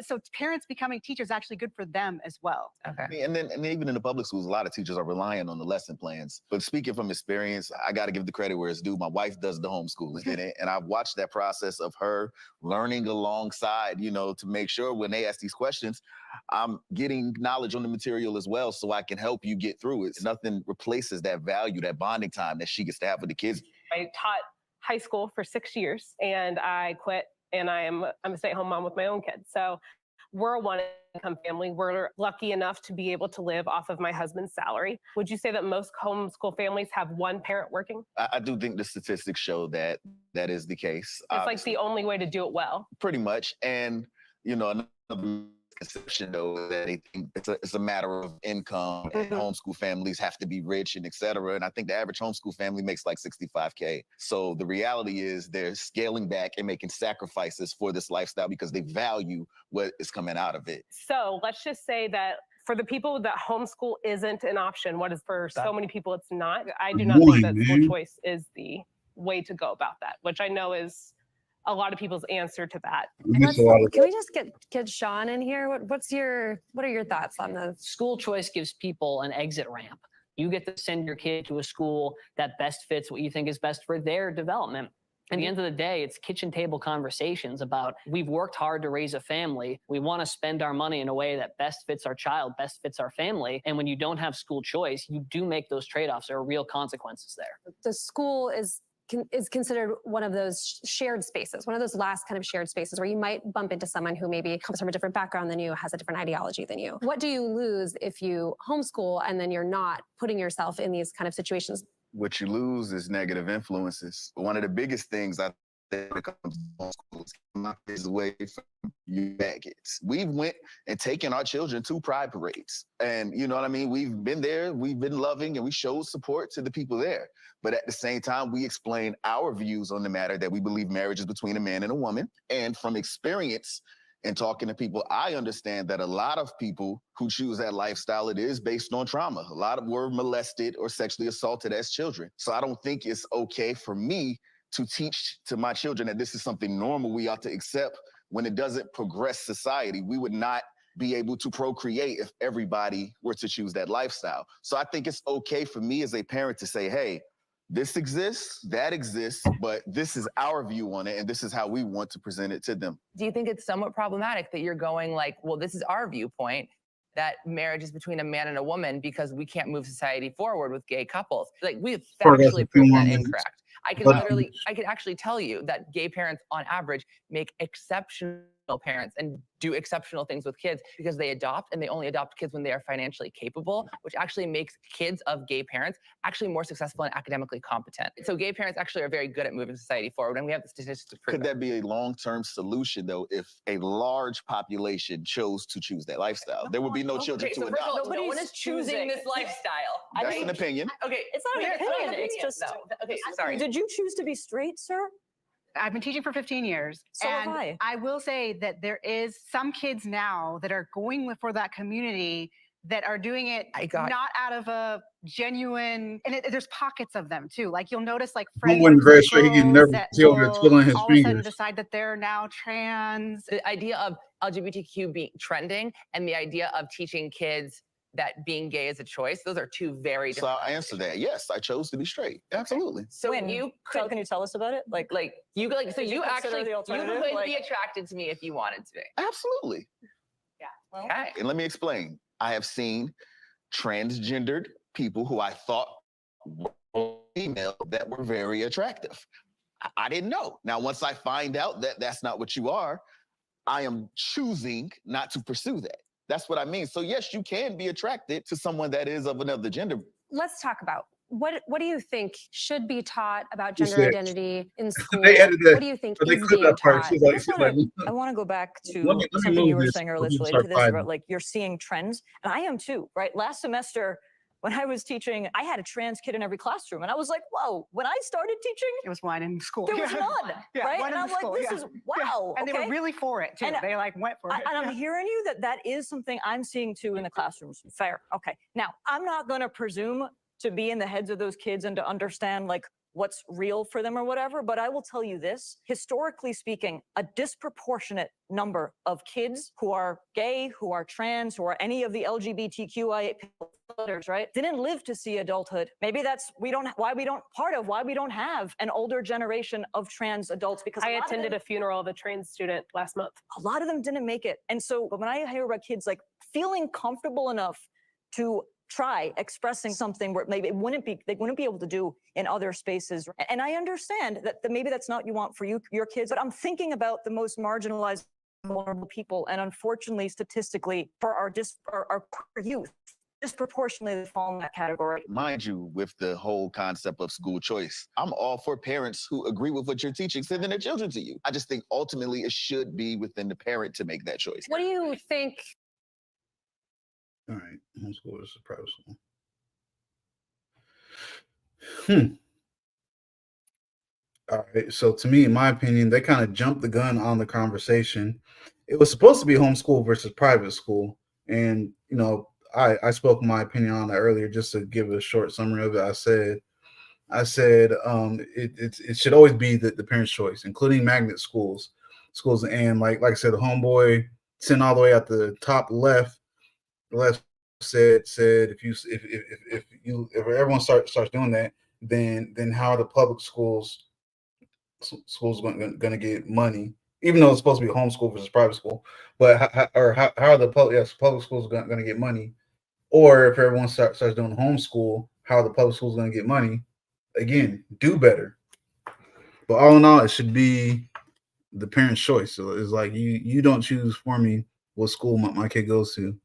so parents becoming teachers is actually good for them as well. Okay. And then even in the public schools, a lot of teachers are relying on the lesson plans. But speaking from experience, I got to give the credit where it's due. My wife does the homeschooling in it, and I've watched that process of her learning alongside, to make sure when they ask these questions, I'm getting knowledge on the material as well, so I can help you get through it. Nothing replaces that value, that bonding time that she gets to have with the kids. I taught high school for 6 years, and I quit, and I'm a stay-at-home mom with my own kids. So we're a one-income family. We're lucky enough to be able to live off of my husband's salary. Would you say that most homeschool families have one parent working? I do think the statistics show that is the case. It's like the only way to do it well. Pretty much. And, another misconception, though, that they think it's a matter of income and homeschool families have to be rich and et cetera. And I think the average homeschool family makes like $65K. So the reality is they're scaling back and making sacrifices for this lifestyle because they value what is coming out of it. So let's just say that for the people that homeschool isn't an option, what is for so many people it's not. I do not think that school choice is the way to go about that, which I know is a lot of people's answer to that. Can we just get Sean in here? What are your thoughts on this? School choice gives people an exit ramp. You get to send your kid to a school that best fits what you think is best for their development. At the end of the day, it's kitchen table conversations about we've worked hard to raise a family. We want to spend our money in a way that best fits our child, best fits our family. And when you don't have school choice, you do make those trade-offs. There are real consequences there. The school is considered one of those shared spaces, one of those last kind of shared spaces where you might bump into someone who maybe comes from a different background than you, has a different ideology than you. What do you lose if you homeschool and then you're not putting yourself in these kind of situations? What you lose is negative influences. One of the biggest things I think when it comes to homeschool is knock this away from you baggage. We've went and taken our children to pride parades. And you know what I mean? We've been there, we've been loving, and we showed support to the people there. But at the same time, we explain our views on the matter that we believe marriage is between a man and a woman. And from experience and talking to people, I understand that a lot of people who choose that lifestyle, it is based on trauma. A lot of were molested or sexually assaulted as children. So I don't think it's okay for me to teach to my children that this is something normal we ought to accept when it doesn't progress society. We would not be able to procreate if everybody were to choose that lifestyle. So I think it's okay for me as a parent to say, hey, this exists, that exists, but this is our view on it, and this is how we want to present it to them. Do you think it's somewhat problematic that you're going like, well, this is our viewpoint, that marriage is between a man and a woman because we can't move society forward with gay couples? Like, we have factually proven that incorrect. I can actually tell you that gay parents on average make exceptional parents and do exceptional things with kids because they adopt, and they only adopt kids when they are financially capable, which actually makes kids of gay parents actually more successful and academically competent. So gay parents actually are very good at moving society forward, and we have the statistics to prove Could that be a long-term solution, though, if a large population chose to choose that lifestyle? There would be no children to adopt. No one is choosing this lifestyle. That's an opinion. Okay, It's not an opinion. It's just. Okay, sorry. Did you choose to be straight, sir? I've been teaching for 15 years. So have and I. will say that there is some kids now that are going for that community that are doing it not out of a genuine, and there's pockets of them too. Like you'll notice like friends One great straight, he can never that tell they're will twiddling his all of a sudden fingers. decide that they're now trans. The idea of LGBTQ being trending and the idea of teaching kids that being gay is a choice, those are two very So different. I'll answer that. Yes, I chose to be straight. Absolutely. So When you can you tell us about it? so you Did you consider actually the you alternative? could Like- be attracted to me if you wanted to be. Absolutely. Well, Okay. And let me explain. I have seen transgendered people who I thought were female that were very attractive. I didn't know. Now, once I find out that that's not what you are, I am choosing not to pursue that. That's what I mean. So yes, you can be attracted to someone that is of another gender. Let's talk about what do you think should be taught about You gender said- identity in school? They added that. What do you think But they is clipped being that part. taught? She's like, I want to go back to Let me something you move were this saying before earlier people related to start this fighting. about like you're seeing trends, and I am too. Right, last semester when I was teaching, I had a trans kid in every classroom. And I was like, whoa, when I started teaching, It was one in school. there was none, Yeah, right? one And in I'm the like, school, this yeah. is Yeah. wow. And they okay? were really for it too. And They like went for it. And I'm hearing you that is something I'm seeing too in the classrooms. Fair. Okay. Now, I'm not going to presume to be in the heads of those kids and to understand like what's real for them or whatever, but I will tell you this, historically speaking, a disproportionate number of kids who are gay, who are trans, who are any of the LGBTQIA pillars, right, didn't live to see adulthood. Maybe that's why we don't have an older generation of trans adults, because I attended a funeral of a trans student last month. a lot of them didn't make it. And so when I hear about kids like feeling comfortable enough to try expressing something where maybe they wouldn't be able to do in other spaces. And I understand that maybe that's not what you want for your kids, but I'm thinking about the most marginalized, vulnerable people. And unfortunately, statistically, for our queer youth, disproportionately fall in that category. Mind you, with the whole concept of school choice, I'm all for parents who agree with what you're teaching, sending their children to you. I just think ultimately it should be within the parent to make that choice. What do you think? All right, homeschool versus private school. All right, so to me, in my opinion, they kind of jumped the gun on the conversation. It was supposed to be homeschool versus private school, and I spoke my opinion on that earlier. Just to give a short summary of it, I said it should always be the parent's choice, including magnet schools, and like I said, the homeboy sitting all the way at the top left said if everyone starts doing that, then how are the public schools going to get money, even though it's supposed to be homeschool versus private school? But how are the public schools going to get money? Or if everyone starts doing homeschool, how are the public schools going to get money? Again, do better. But all in all, it should be the parent's choice. So it's like you don't choose for me what school my kid goes to.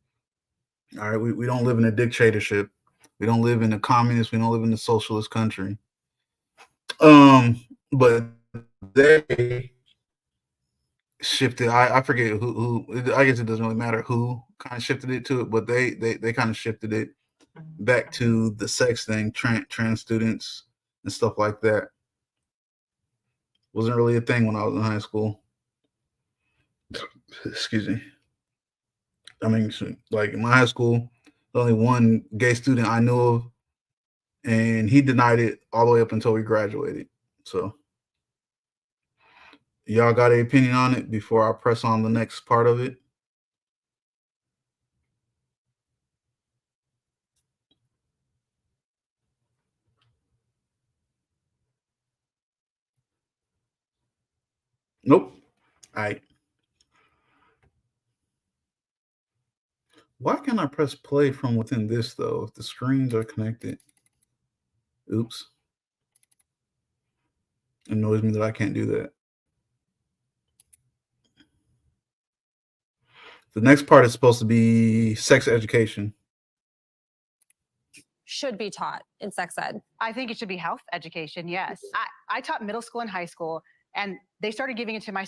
All right, we don't live in a dictatorship. We don't live in a communist. We don't live in a socialist country. But they shifted. I forget who. I guess it doesn't really matter who kind of shifted it to it, but they kind of shifted it back to the sex thing, trans students and stuff like that. Wasn't really a thing when I was in high school. Excuse me. I mean, like in my high school, only one gay student I knew of, and he denied it all the way up until we graduated. So, y'all got an opinion on it before I press on the next part of it? Nope. All right. Why can't I press play from within this, though, if the screens are connected? Oops. It annoys me that I can't do that. The next part is supposed to be sex education. Should be taught in sex ed. I think it should be health education, yes. I taught middle school and high school, and they started giving it to my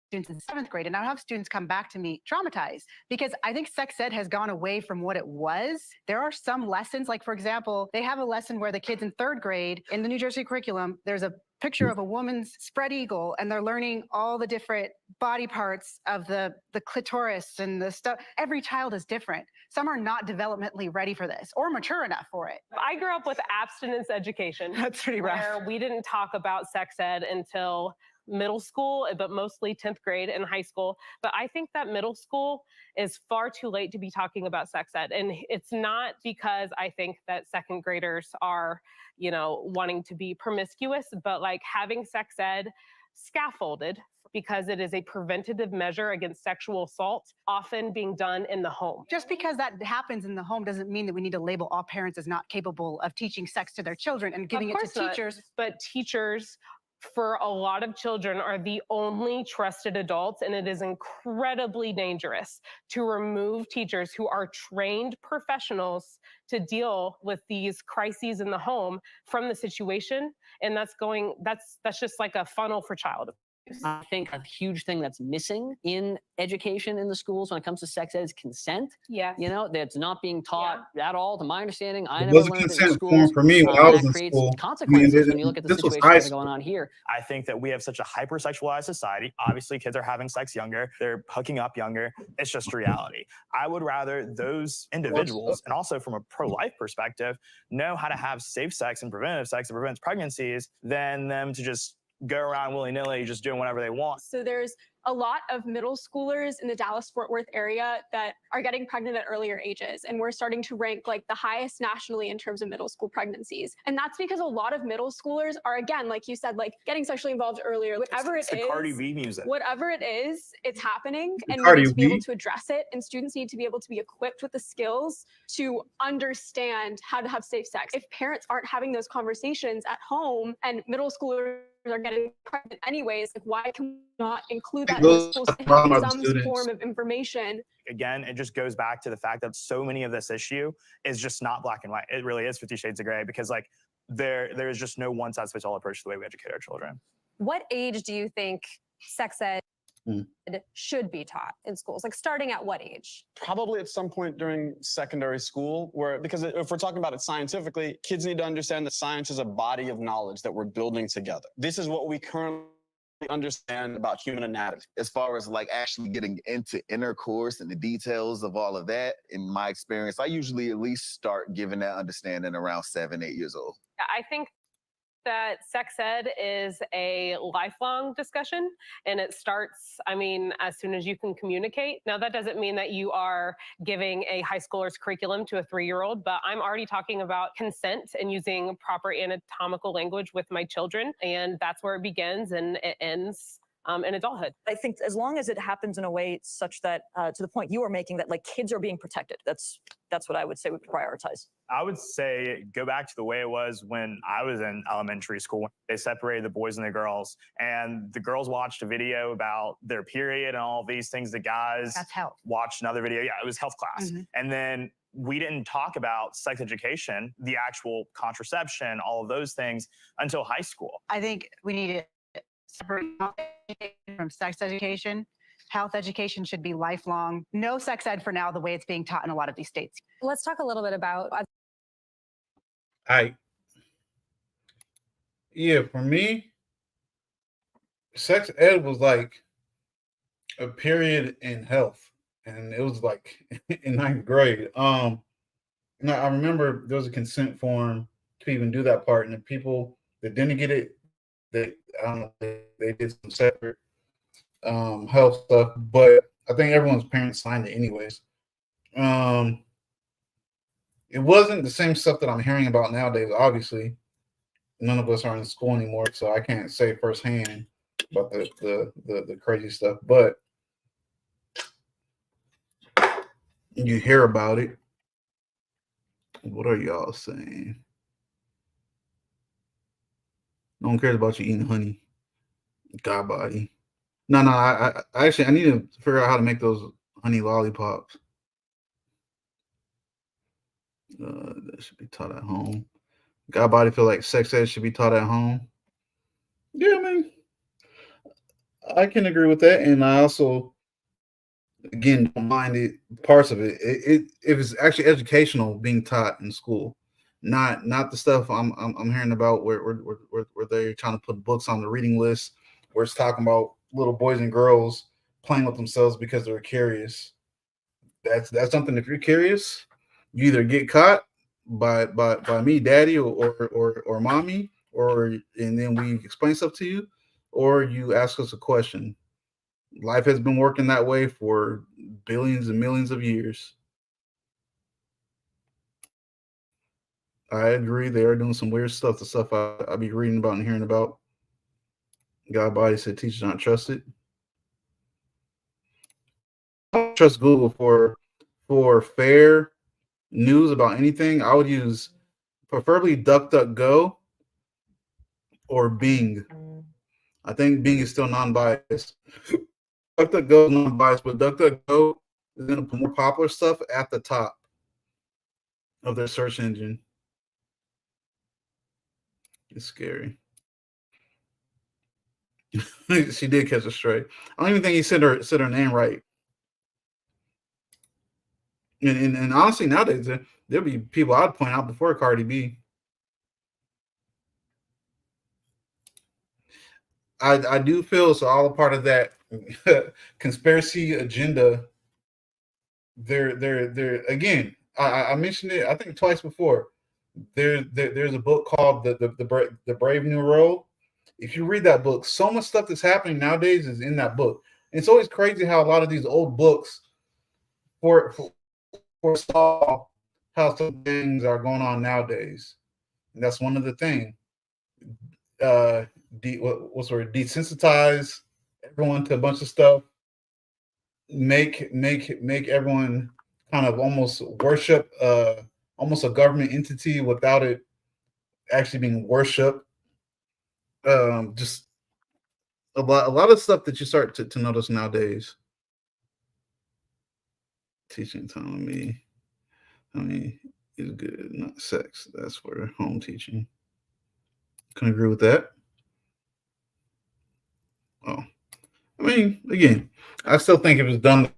students in 7th grade, and I have students come back to me traumatized because I think sex ed has gone away from what it was. There are some lessons, like for example, they have a lesson where the kids in 3rd grade in the New Jersey curriculum, there's a picture of a woman's spread eagle, and they're learning all the different body parts of the clitoris and the stuff. Every child is different. Some are not developmentally ready for this or mature enough for it. I grew up with abstinence education. That's pretty rough. Where we didn't talk about sex ed until middle school, but mostly 10th grade and high school. But I think that middle school is far too late to be talking about sex ed. And it's not because I think that 2nd graders are, wanting to be promiscuous, but like having sex ed scaffolded because it is a preventative measure against sexual assault, often being done in the home. Just because that happens in the home doesn't mean that we need to label all parents as not capable of teaching sex to their children and giving it to teachers. But teachers, for a lot of children, are the only trusted adults, and it is incredibly dangerous to remove teachers who are trained professionals to deal with these crises in the home from the situation. And that's just like a funnel for child I think a huge thing that's missing in education in the schools when it comes to sex ed is consent. Yeah. You know, that's not being taught at all, to my understanding. I It never was a learned it in consent schools. form for me when I was that in creates school. I mean, consequences when you look at the this was situations high that are going on here. I think that we have such a hypersexualized society. Obviously, kids are having sex younger, they're hooking up younger. It's just reality. I would rather those individuals, and also from a pro-life perspective, know how to have safe sex and preventative sex that prevents pregnancies than them to just go around willy-nilly just doing whatever they want. So there's a lot of middle schoolers in the Dallas-Fort Worth area that are getting pregnant at earlier ages. And we're starting to rank like the highest nationally in terms of middle school pregnancies. And that's because a lot of middle schoolers are, again, like you said, like getting sexually involved earlier, whatever It's it the is. Cardi B music. Whatever it is, it's happening. And we Cardi need to be able B? to address it. And students need to be able to be equipped with the skills to understand how to have safe sex. If parents aren't having those conversations at home and middle schoolers are getting pregnant anyways, like why can we not include that in the school system, some form of information? Again, it just goes back to the fact that so many of this issue is just not black and white. It really is 50 shades of gray, because like there is just no one size fits all approach to the way we educate our children. What age do you think sex ed should be taught in schools? Like starting at what age? Probably at some point during secondary school, because if we're talking about it scientifically, kids need to understand that science is a body of knowledge that we're building together. This is what we currently understand about human anatomy. As far as like actually getting into intercourse and the details of all of that, in my experience, I usually at least start giving that understanding around 7, 8 years old. I think that sex ed is a lifelong discussion, and it starts, I mean, as soon as you can communicate. Now, that doesn't mean that you are giving a high schooler's curriculum to a 3-year-old, but I'm already talking about consent and using proper anatomical language with my children, and that's where it begins and it ends in adulthood. I think as long as it happens in a way such that, to the point you were making, that like kids are being protected, that's what I would say we prioritize. I would say go back to the way it was when I was in elementary school. They separated the boys and the girls, and the girls watched a video about their period and all these things. The guys watched another video. Yeah, it was health class. And then we didn't talk about sex education, the actual contraception, all of those things until high school. I think we need to separate health education from sex education. Health education should be lifelong. No sex ed for now, the way it's being taught in a lot of these states. Let's talk a little bit about. Yeah, for me, sex ed was like a period in health, and it was like in 9th grade. Now I remember there was a consent form to even do that part, and the people that didn't get it, they did some separate health stuff, but I think everyone's parents signed it anyways. It wasn't the same stuff that I'm hearing about nowadays. Obviously, none of us are in school anymore, so I can't say firsthand about the crazy stuff. But you hear about it. What are y'all saying? No one cares about you eating honey. God body. No, I actually need to figure out how to make those honey lollipops. That should be taught at home. God body feel like sex ed should be taught at home. Yeah, I mean, I can agree with that, and I also, again, don't mind it. Parts of it, if it's actually educational, being taught in school, not the stuff I'm hearing about where they're trying to put books on the reading list, where it's talking about little boys and girls playing with themselves because they're curious. That's something. If you're curious, you either get caught by me, daddy, or mommy, and then we explain stuff to you, or you ask us a question. Life has been working that way for billions and millions of years. I agree. They are doing some weird stuff. The stuff I be reading about and hearing about. God body said teachers not trusted. I don't trust Google for fair news about anything. I would use preferably DuckDuckGo or Bing. I think Bing is still non-biased. DuckDuckGo is non-biased, but DuckDuckGo is going to put more popular stuff at the top of their search engine. It's scary. She did catch a stray. I don't even think he said her name right. And honestly, nowadays there'll be people I'd point out before Cardi B. I do feel so all a part of that conspiracy agenda. They're again. I mentioned it I think twice before. There's a book called the Brave New World. If you read that book, so much stuff that's happening nowadays is in that book. And it's always crazy how a lot of these old books foresaw how some things are going on nowadays. And that's one of the things. Desensitize everyone to a bunch of stuff. Make everyone kind of almost worship almost a government entity without it actually being worshipped. Just a lot of stuff that you start to notice nowadays. Teaching autonomy, is good, not sex. That's for home teaching. Can agree with that. Oh, I mean, again, I still think it was done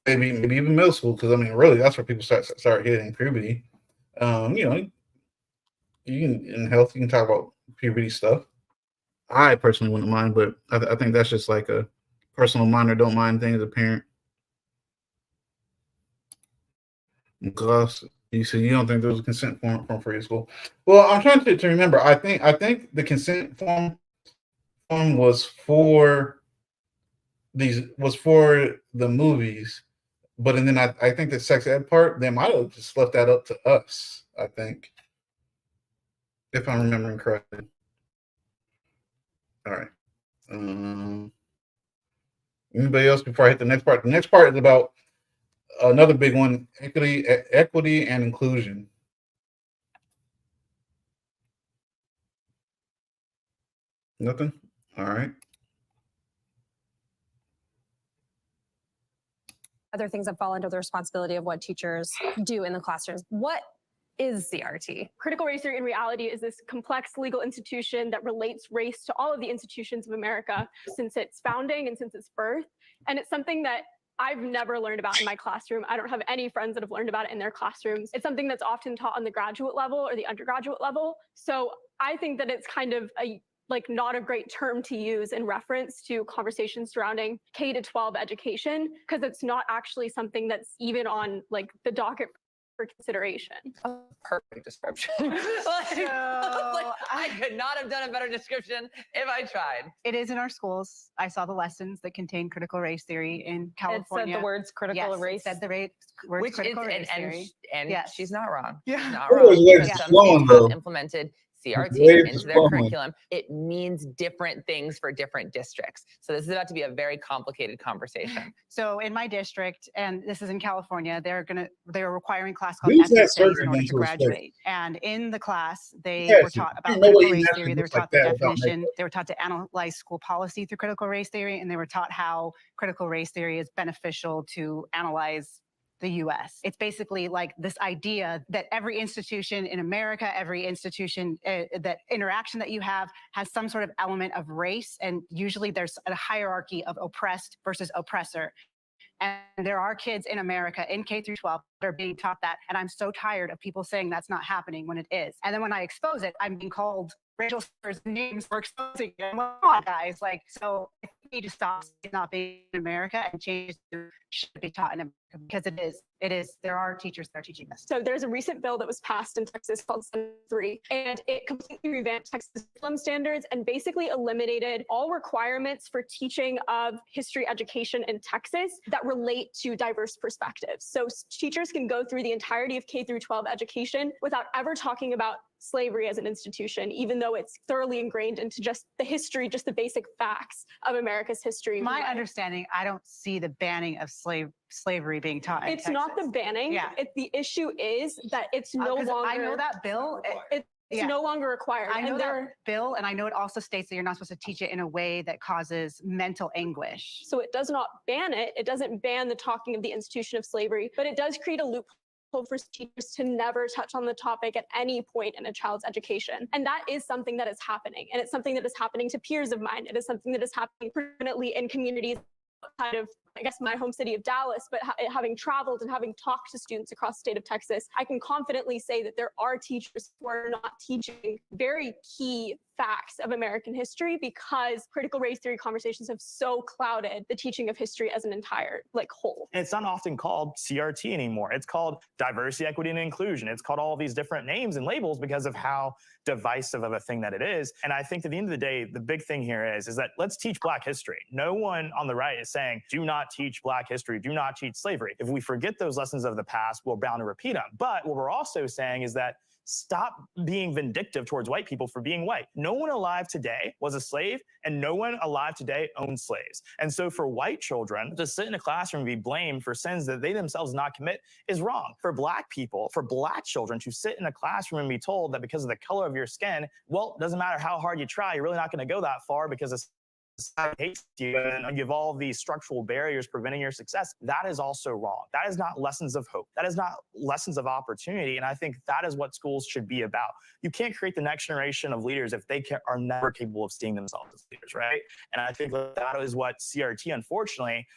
maybe even middle school, because I mean, really, that's where people start hitting puberty. You know, you can in health, you can talk about puberty stuff. I personally wouldn't mind, but I think that's just like a personal mind or don't mind thing as a parent. Because you said you don't think there was a consent form from free school. Well, I'm trying to remember. I think the consent form was for the movies, but and then I think the sex ed part, they might have just left that up to us. I think, if I'm remembering correctly. All right. Anybody else before I hit the next part? The next part is about another big one: equity and inclusion. Nothing. All right. Other things that fall under the responsibility of what teachers do in the classrooms. What is CRT? Critical race theory in reality is this complex legal institution that relates race to all of the institutions of America since its founding and since its birth. And it's something that I've never learned about in my classroom. I don't have any friends that have learned about it in their classrooms. It's something that's often taught on the graduate level or the undergraduate level. So I think that it's kind of not a great term to use in reference to conversations surrounding K-12 education, because it's not actually something that's even on the docket for consideration. Oh, perfect description. I could not have done a better description if I tried. It is in our schools. I saw the lessons that contain critical race theory in California. It said the words critical race. It said the words critical race theory. And yes. She's not wrong. Yeah. She's not wrong. Because some schools have implemented CRT into their curriculum. It means different things for different districts. So this is about to be a very complicated conversation. So in my district, and this is in California, they're requiring class called ethnic studies in order to graduate. And in the class, they were taught about critical race theory. They were taught the definition. They were taught to analyze school policy through critical race theory, and they were taught how critical race theory is beneficial to analyze the US. It's basically like this idea that every institution in America, every institution, that interaction that you have has some sort of element of race. And usually there's a hierarchy of oppressed versus oppressor. And there are kids in America in K through 12 that are being taught that. And I'm so tired of people saying that's not happening when it is. And then when I expose it, I'm being called racial slurs, names for exposing it. Come on, guys. So I think we need to stop not being in America and change to should be taught in America, because it is. There are teachers that are teaching this. So there's a recent bill that was passed in Texas called Senate 3, and it completely revamped Texas curriculum standards and basically eliminated all requirements for teaching of history education in Texas that relate to diverse perspectives. So teachers can go through the entirety of K through 12 education without ever talking about slavery as an institution, even though it's thoroughly ingrained into just the history, just the basic facts of America's history. My understanding, I don't see the banning of slavery being taught in It's Texas. not the banning. Yeah. The issue is that it's no longer. I know that bill. It's no longer required. I know that bill, and I know it also states that you're not supposed to teach it in a way that causes mental anguish. So it does not ban it. It doesn't ban the talking of the institution of slavery, but it does create a loophole for teachers to never touch on the topic at any point in a child's education. And that is something that is happening. And it's something that is happening to peers of mine. It is something that is happening permanently in communities outside of, I guess, my home city of Dallas, but having traveled and having talked to students across the state of Texas, I can confidently say that there are teachers who are not teaching very key facts of American history because critical race theory conversations have so clouded the teaching of history as an entire whole. It's not often called CRT anymore. It's called diversity, equity, and inclusion. It's called all these different names and labels because of how divisive of a thing that it is. And I think at the end of the day, the big thing here is that let's teach Black history. No one on the right is saying, do not teach Black history, do not teach slavery. If we forget those lessons of the past, we're bound to repeat them. But what we're also saying is that stop being vindictive towards white people for being white. No one alive today was a slave, and no one alive today owned slaves. And so for white children to sit in a classroom and be blamed for sins that they themselves did not commit is wrong. For Black people, for Black children to sit in a classroom and be told that because of the color of your skin, well, it doesn't matter how hard you try, you're really not going to go that far because it's hates you and you have all these structural barriers preventing your success. That is also wrong. That is not lessons of hope. That is not lessons of opportunity. And I think that is what schools should be about. You can't create the next generation of leaders if they are never capable of seeing themselves as leaders, right? And I think that is what CRT, unfortunately,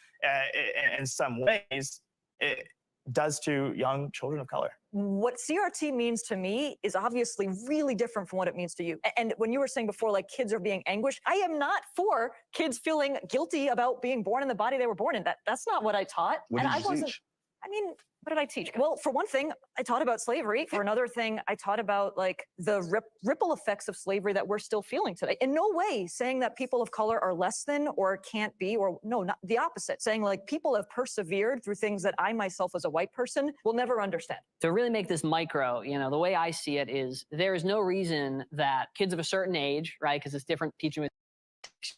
in some ways, it does to young children of color. What CRT means to me is obviously really different from what it means to you. And when you were saying before, kids are being anguished, I am not for kids feeling guilty about being born in the body they were born in. That's not what I taught. What and did you I wasn't. teach? I mean, what did I teach? Well, for one thing, I taught about slavery. For another thing, I taught about the ripple effects of slavery that we're still feeling today. In no way saying that people of color are less than or can't be, or no, not the opposite. Saying people have persevered through things that I myself as a white person will never understand. To really make this micro, the way I see it is there is no reason that kids of a certain age, right? Because it's different teaching with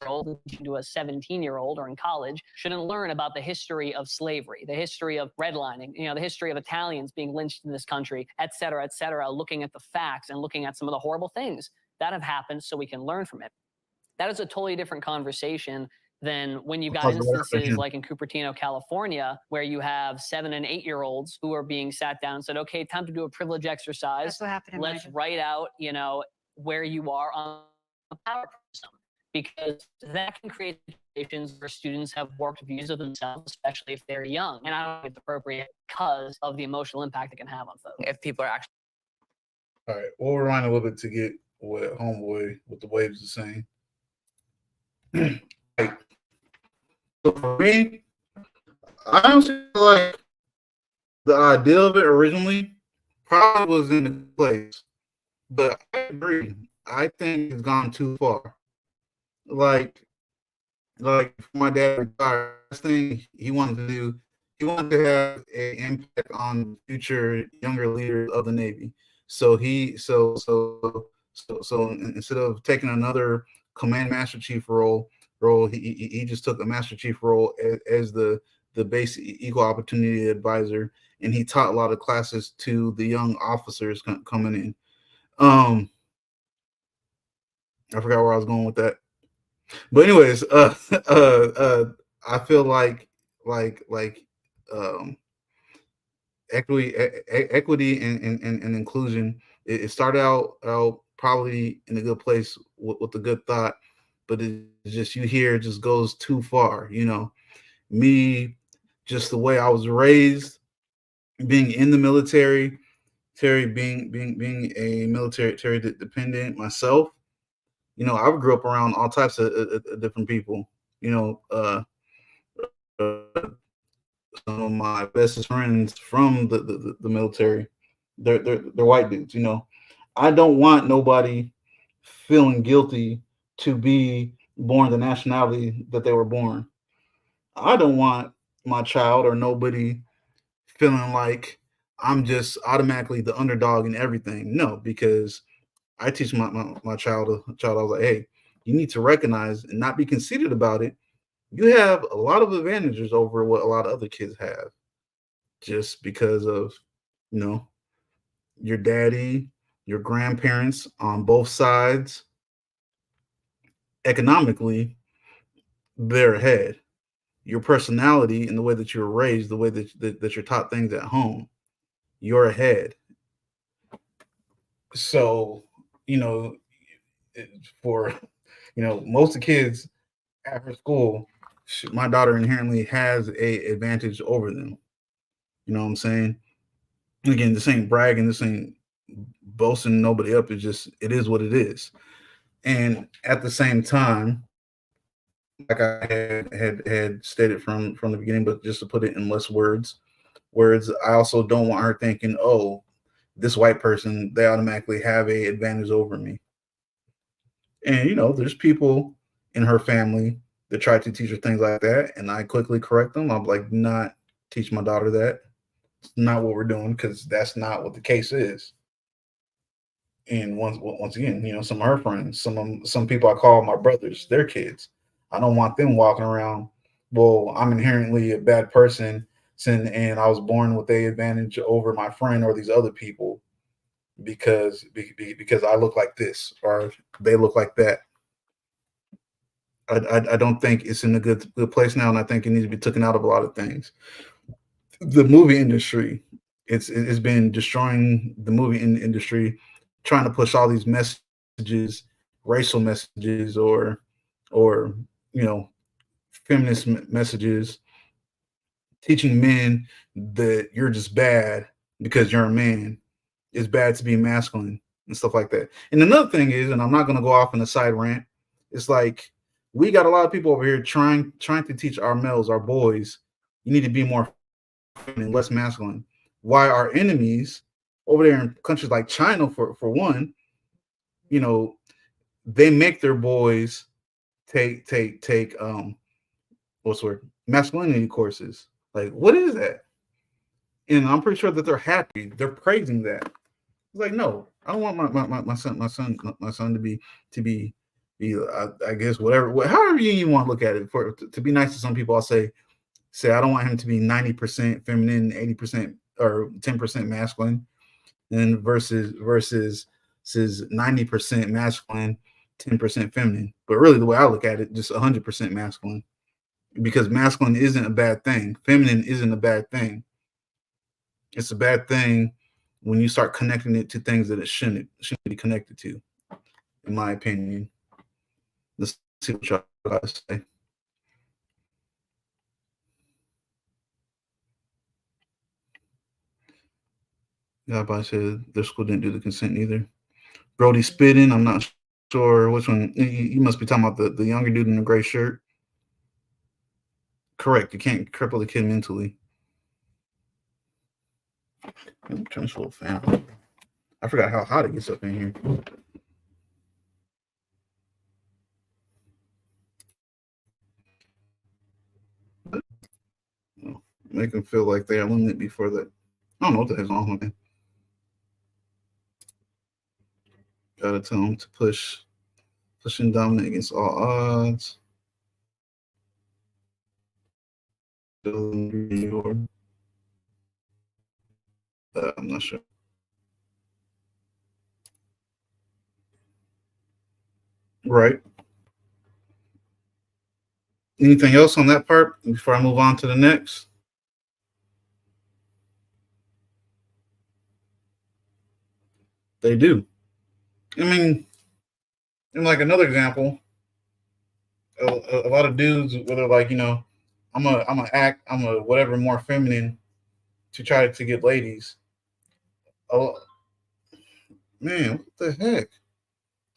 year-old to a 17-year-old or in college shouldn't learn about the history of slavery, the history of redlining, the history of Italians being lynched in this country, et cetera, looking at the facts and looking at some of the horrible things that have happened so we can learn from it. That is a totally different conversation than when you've got instances like in Cupertino, California, where you have 7 and 8-year-olds who are being sat down and said, okay, time to do a privilege exercise. That's what happened. Let's write out, where you are on the power system. Because that can create situations where students have warped views of themselves, especially if they're young. And I don't think it's appropriate because of the emotional impact it can have on folks. If people are actually. All right, we'll rewind a little bit to get what Homeboy with the Waves is saying. So for me, I honestly feel like the idea of it originally probably was in the place, but I agree. I think it's gone too far. Like my dad retired, last thing he wanted to do, he wanted to have an impact on future younger leaders of the Navy. So instead of taking another command master chief role, he just took a master chief role as the basic equal opportunity advisor, and he taught a lot of classes to the young officers coming in. I forgot where I was going with that. But anyways, I feel like equity and inclusion. It started out probably in a good place with a good thought, but it's just it just goes too far. Me, just the way I was raised, being in the military, being a military dependent myself. I grew up around all types of different people. Some of my bestest friends from the military, they're white dudes. I don't want nobody feeling guilty to be born the nationality that they were born. I don't want my child or nobody feeling like I'm just automatically the underdog in everything. No, because I teach my child, I was like, hey, you need to recognize and not be conceited about it. You have a lot of advantages over what a lot of other kids have, just because of, your daddy, your grandparents on both sides. Economically, they're ahead. Your personality and the way that you're raised, the way that you're taught things at home, you're ahead. So, you know, for, you know, most of the kids at her school, my daughter inherently has a advantage over them. You know what I'm saying? Again, this ain't bragging, this ain't boasting nobody up. It's just, it is what it is. And at the same time, like I had stated from the beginning, but just to put it in less words, I also don't want her thinking, oh, this white person, they automatically have a advantage over me. And you know, there's people in her family that try to teach her things like that, and I quickly correct them. I'm like, not teach my daughter that. It's not what we're doing, because that's not what the case is. And once again, you know, some of her friends, some people I call my brothers, their kids, I don't want them walking around, well, I'm inherently a bad person, and I was born with a advantage over my friend or these other people because I look like this or they look like that. I don't think it's in a good place now, and I think it needs to be taken out of a lot of things. The movie industry, it's been destroying the movie industry, trying to push all these messages, racial messages, or you know, feminist messages, teaching men that you're just bad because you're a man. It's bad to be masculine and stuff like that. And another thing is, and I'm not going to go off on a side rant, it's like we got a lot of people over here trying to teach our males, our boys, you need to be more feminine, less masculine. Why our enemies over there in countries like China, for one, you know, they make their boys take what's the word, masculinity courses. Like, what is that? And I'm pretty sure that they're happy. They're praising that. It's like, no, I don't want my son to be I guess whatever, however you even want to look at it. For to be nice to some people, I'll say I don't want him to be 90% feminine, 80% or 10% masculine, and versus 90% masculine, 10% feminine. But really, the way I look at it, just 100% masculine, because masculine isn't a bad thing. Feminine isn't a bad thing. It's a bad thing when you start connecting it to things that it shouldn't be connected to, in my opinion. Let's see what y'all guys say. Everybody said their school didn't do the consent either. Brody spitting. I'm not sure which one. You must be talking about the younger dude in the gray shirt. Correct. You can't cripple the kid mentally. Let me turn this little fan on. I forgot how hot it gets up in here. Make them feel like they're limited before that. I don't know what the hell's wrong with them. Gotta tell them to pushing dominant against all odds. I'm not sure. Right. Anything else on that part before I move on to the next? They do. I mean, and like another example, a lot of dudes, whether like, you know, I'm a whatever more feminine to try to get ladies. Oh man, what the heck?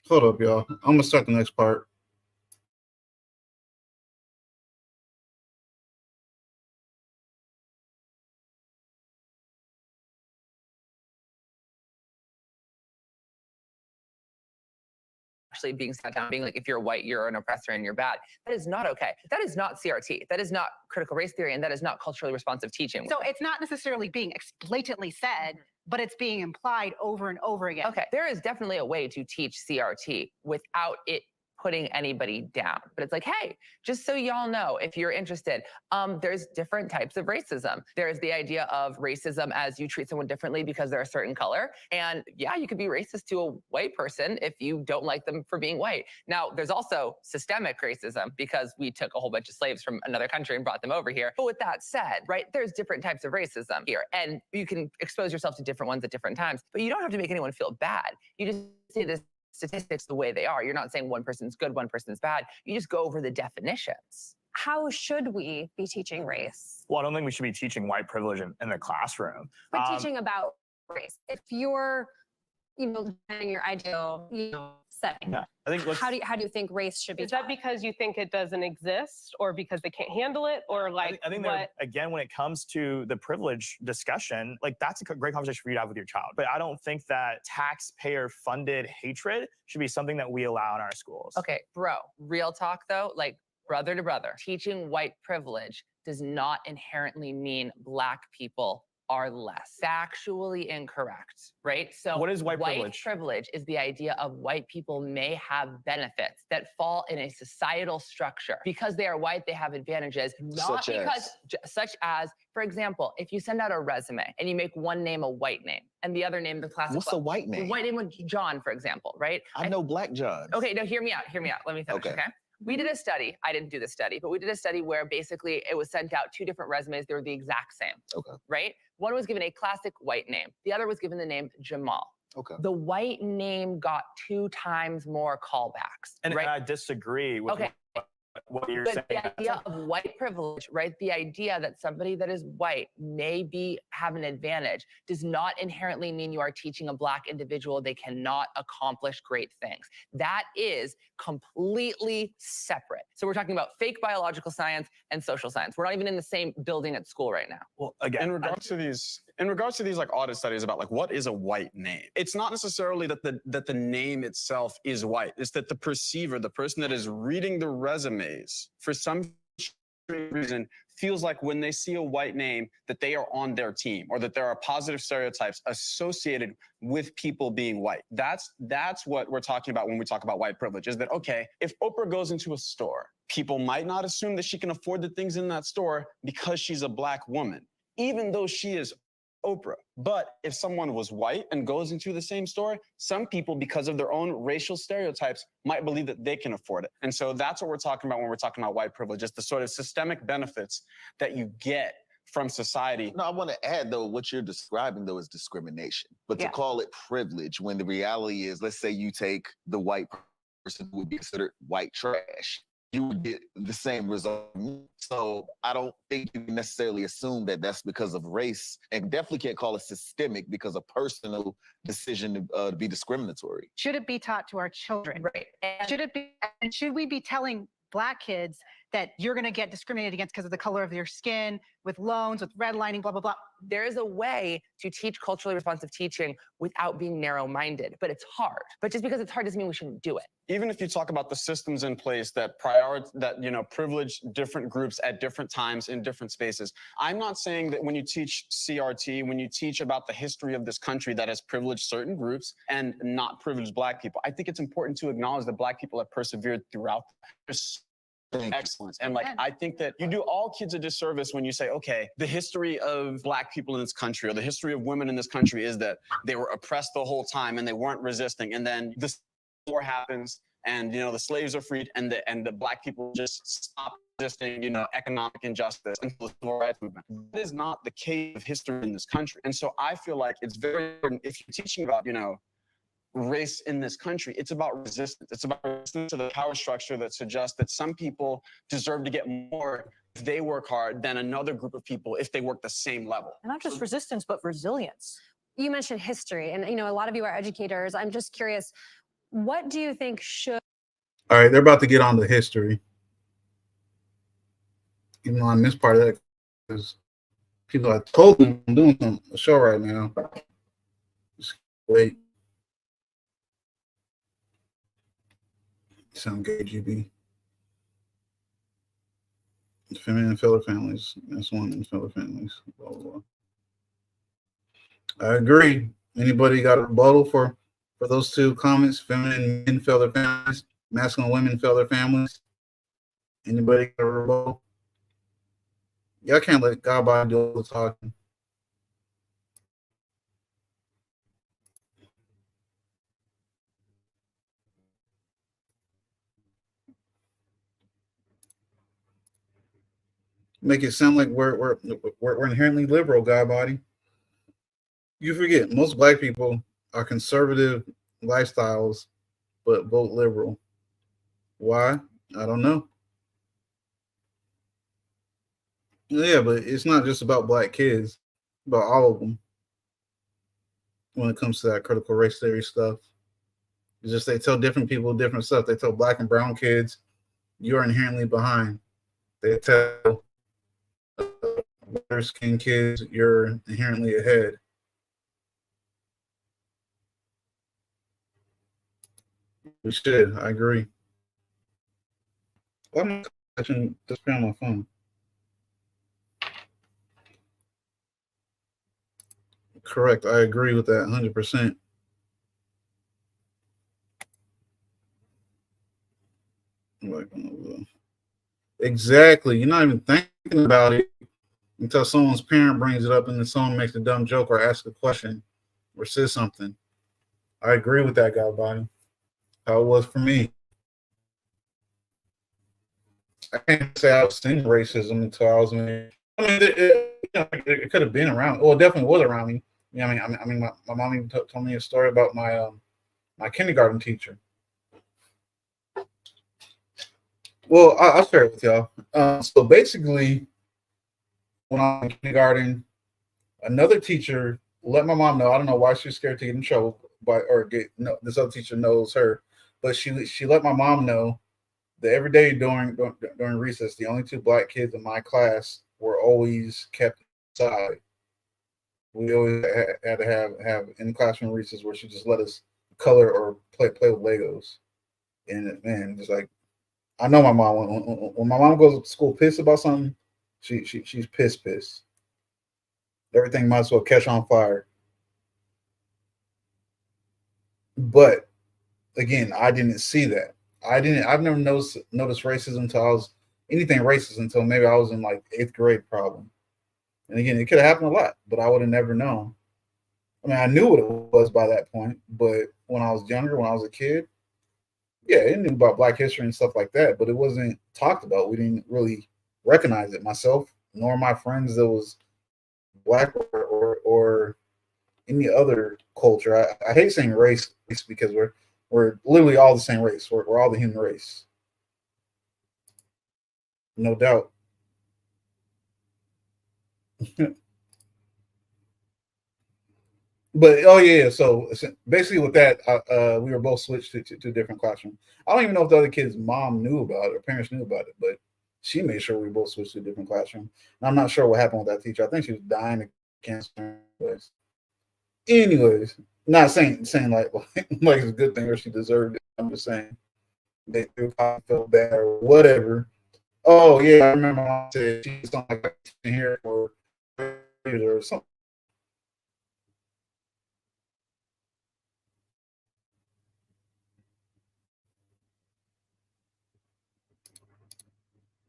Hold up, y'all. I'm gonna start the next part. Actually being sat down, being like, if you're white, you're an oppressor and you're bad. That is not okay. That is not CRT. That is not critical race theory, and that is not culturally responsive teaching. So it's not necessarily being blatantly said, but it's being implied over and over again. Okay, there is definitely a way to teach CRT without it putting anybody down, but it's like, hey, just so y'all know, if you're interested, there's different types of racism. There's the idea of racism as you treat someone differently because they're a certain color. And yeah, you could be racist to a white person if you don't like them for being white. Now, there's also systemic racism because we took a whole bunch of slaves from another country and brought them over here. But with that said, right, there's different types of racism here, and you can expose yourself to different ones at different times, but you don't have to make anyone feel bad. You just say the statistics the way they are. You're not saying one person's good, one person's bad. You just go over the definitions. How should we be teaching race? Well, I don't think we should be teaching white privilege in the classroom. But teaching about race, if you're, in your ideal, setting, Yeah, I think how do you think race should be Is that taught? because you think it doesn't exist, or because they can't handle it, or like I think what? that, again, when it comes to the privilege discussion, like that's a great conversation for you to have with your child. But I don't think that taxpayer-funded hatred should be something that we allow in our schools. Okay, bro, real talk though, like brother to brother, teaching white privilege does not inherently mean Black people are less. Factually incorrect, right? So What is white privilege? privilege is the idea of white people may have benefits that fall in a societal structure. Because they are white, they have advantages, not Such because, such as, for example, if you send out a resume and you make one name a white name and the other name the classic. What's the white The name? white name was John, for example, right? I know Black John. Okay, no, hear me out. Let me finish, Okay. okay? We did a study. I didn't do the study, but we did a study where basically it was sent out 2 different resumes. They were the exact same. Okay. Right? One was given a classic white name. The other was given the name Jamal. Okay. The white name got 2 times more callbacks. And right? I disagree with Okay. what you're But saying. the idea of white privilege, right? The idea that somebody that is white may have an advantage does not inherently mean you are teaching a Black individual they cannot accomplish great things. That is completely separate. So we're talking about fake biological science and social science. We're not even in the same building at school right now. Well, again, in regards to these like audit studies about like what is a white name, it's not necessarily that the name itself is white. It's that the perceiver, the person that is reading the resumes, for some reason feels like when they see a white name that they are on their team, or that there are positive stereotypes associated with people being white. That's what we're talking about when we talk about white privilege, is that, okay, if Oprah goes into a store, people might not assume that she can afford the things in that store because she's a Black woman, even though she is Oprah. But if someone was white and goes into the same store, some people, because of their own racial stereotypes, might believe that they can afford it. And so that's what we're talking about when we're talking about white privilege, is the sort of systemic benefits that you get from society. No, I want to add, though, what you're describing, though, is discrimination. But Yeah. to call it privilege when the reality is, let's say you take the white person who would be considered white trash, you would get the same result. So I don't think you can necessarily assume that that's because of race, and definitely can't call it systemic because of personal decision to be discriminatory. Should it be taught to our children? Right. And Should it be? And should we be telling Black kids that you're going to get discriminated against because of the color of your skin, with loans, with redlining, blah, blah, blah? there is a way to teach culturally responsive teaching without being narrow-minded, but it's hard. But just because it's hard doesn't mean we shouldn't do it. Even if you talk about the systems in place that privilege different groups at different times in different spaces, I'm not saying that when you teach CRT, when you teach about the history of this country that has privileged certain groups and not privileged Black people, I think it's important to acknowledge that Black people have persevered throughout. There's excellence. And I think that you do all kids a disservice when you say, okay, the history of Black people in this country, or the history of women in this country, is that they were oppressed the whole time and they weren't resisting. And then this war happens, and the slaves are freed, and the Black people just stop resisting, economic injustice until the civil rights movement. That is not the case of history in this country. And so I feel like it's very important, if you're teaching about, race in this country, it's about resistance. It's about resistance to the power structure that suggests that some people deserve to get more if they work hard than another group of people if they work the same level. And not just resistance, but resilience. You mentioned history, and a lot of you are educators. I'm just curious, what do you think should? All right, they're about to get on the history. Even though I missed part of that because people are told them I'm doing a show right now. Just wait. Sound gay, GB. Feminine and fellow families. That's one in fellow families. Blah, blah, blah. I agree. Anybody got a rebuttal for those two comments? Feminine and fellow families. masculine women fail their families? Anybody got a rebuttal? Y'all can't let God body do all the talking. Make it sound like we're inherently liberal, God body. You forget most black people are conservative lifestyles, but vote liberal. Why? I don't know. Yeah, but it's not just about black kids, about all of them. When it comes to that critical race theory stuff, it's just they tell different people different stuff. They tell black and brown kids, you're inherently behind. They tell lighter skinned kids, you're inherently ahead. We should. I agree. Why am I touching this on my phone? Correct. I agree with that 100%. Exactly. You're not even thinking about it until someone's parent brings it up and then someone makes a dumb joke or asks a question or says something. I agree with that guy, Bonnie. How it was for me. I can't say I was seeing racism until I was in. I mean, it could have been around. Well, it definitely was around me. Yeah, I mean, my mom even told me a story about my my kindergarten teacher. Well, I'll share it with y'all. So basically, when I was in kindergarten, another teacher let my mom know. I don't know why she's scared to get in trouble, this other teacher knows her, but she let my mom know that every day during recess, the only two black kids in my class were always kept inside. We always had to have in classroom recess where she just let us color or play with Legos. And man, just like I know my mom when my mom goes to school pissed about something, she's pissed. Everything might as well catch on fire. But again, I didn't see that. I've never noticed racism until I was anything racist until maybe I was in like 8th grade probably. And again, it could have happened a lot, but I would have never known. I mean, I knew what it was by that point, but when I was younger, when I was a kid, yeah, I knew about Black history and stuff like that, but it wasn't talked about. We didn't really recognize it. Myself, nor my friends that was Black or any other culture. I hate saying race because we're literally all the same race. We're all the human race. No doubt. But oh yeah, so basically with that, we were both switched to different classroom. I don't even know if the other kid's mom knew about it or parents knew about it, but she made sure we both switched to a different classroom. And I'm not sure what happened with that teacher. I think she was dying of cancer. Anyways, not saying like like it's a good thing or she deserved it. I'm just saying they felt bad or whatever. Oh yeah, I remember my mom said she was like here or something.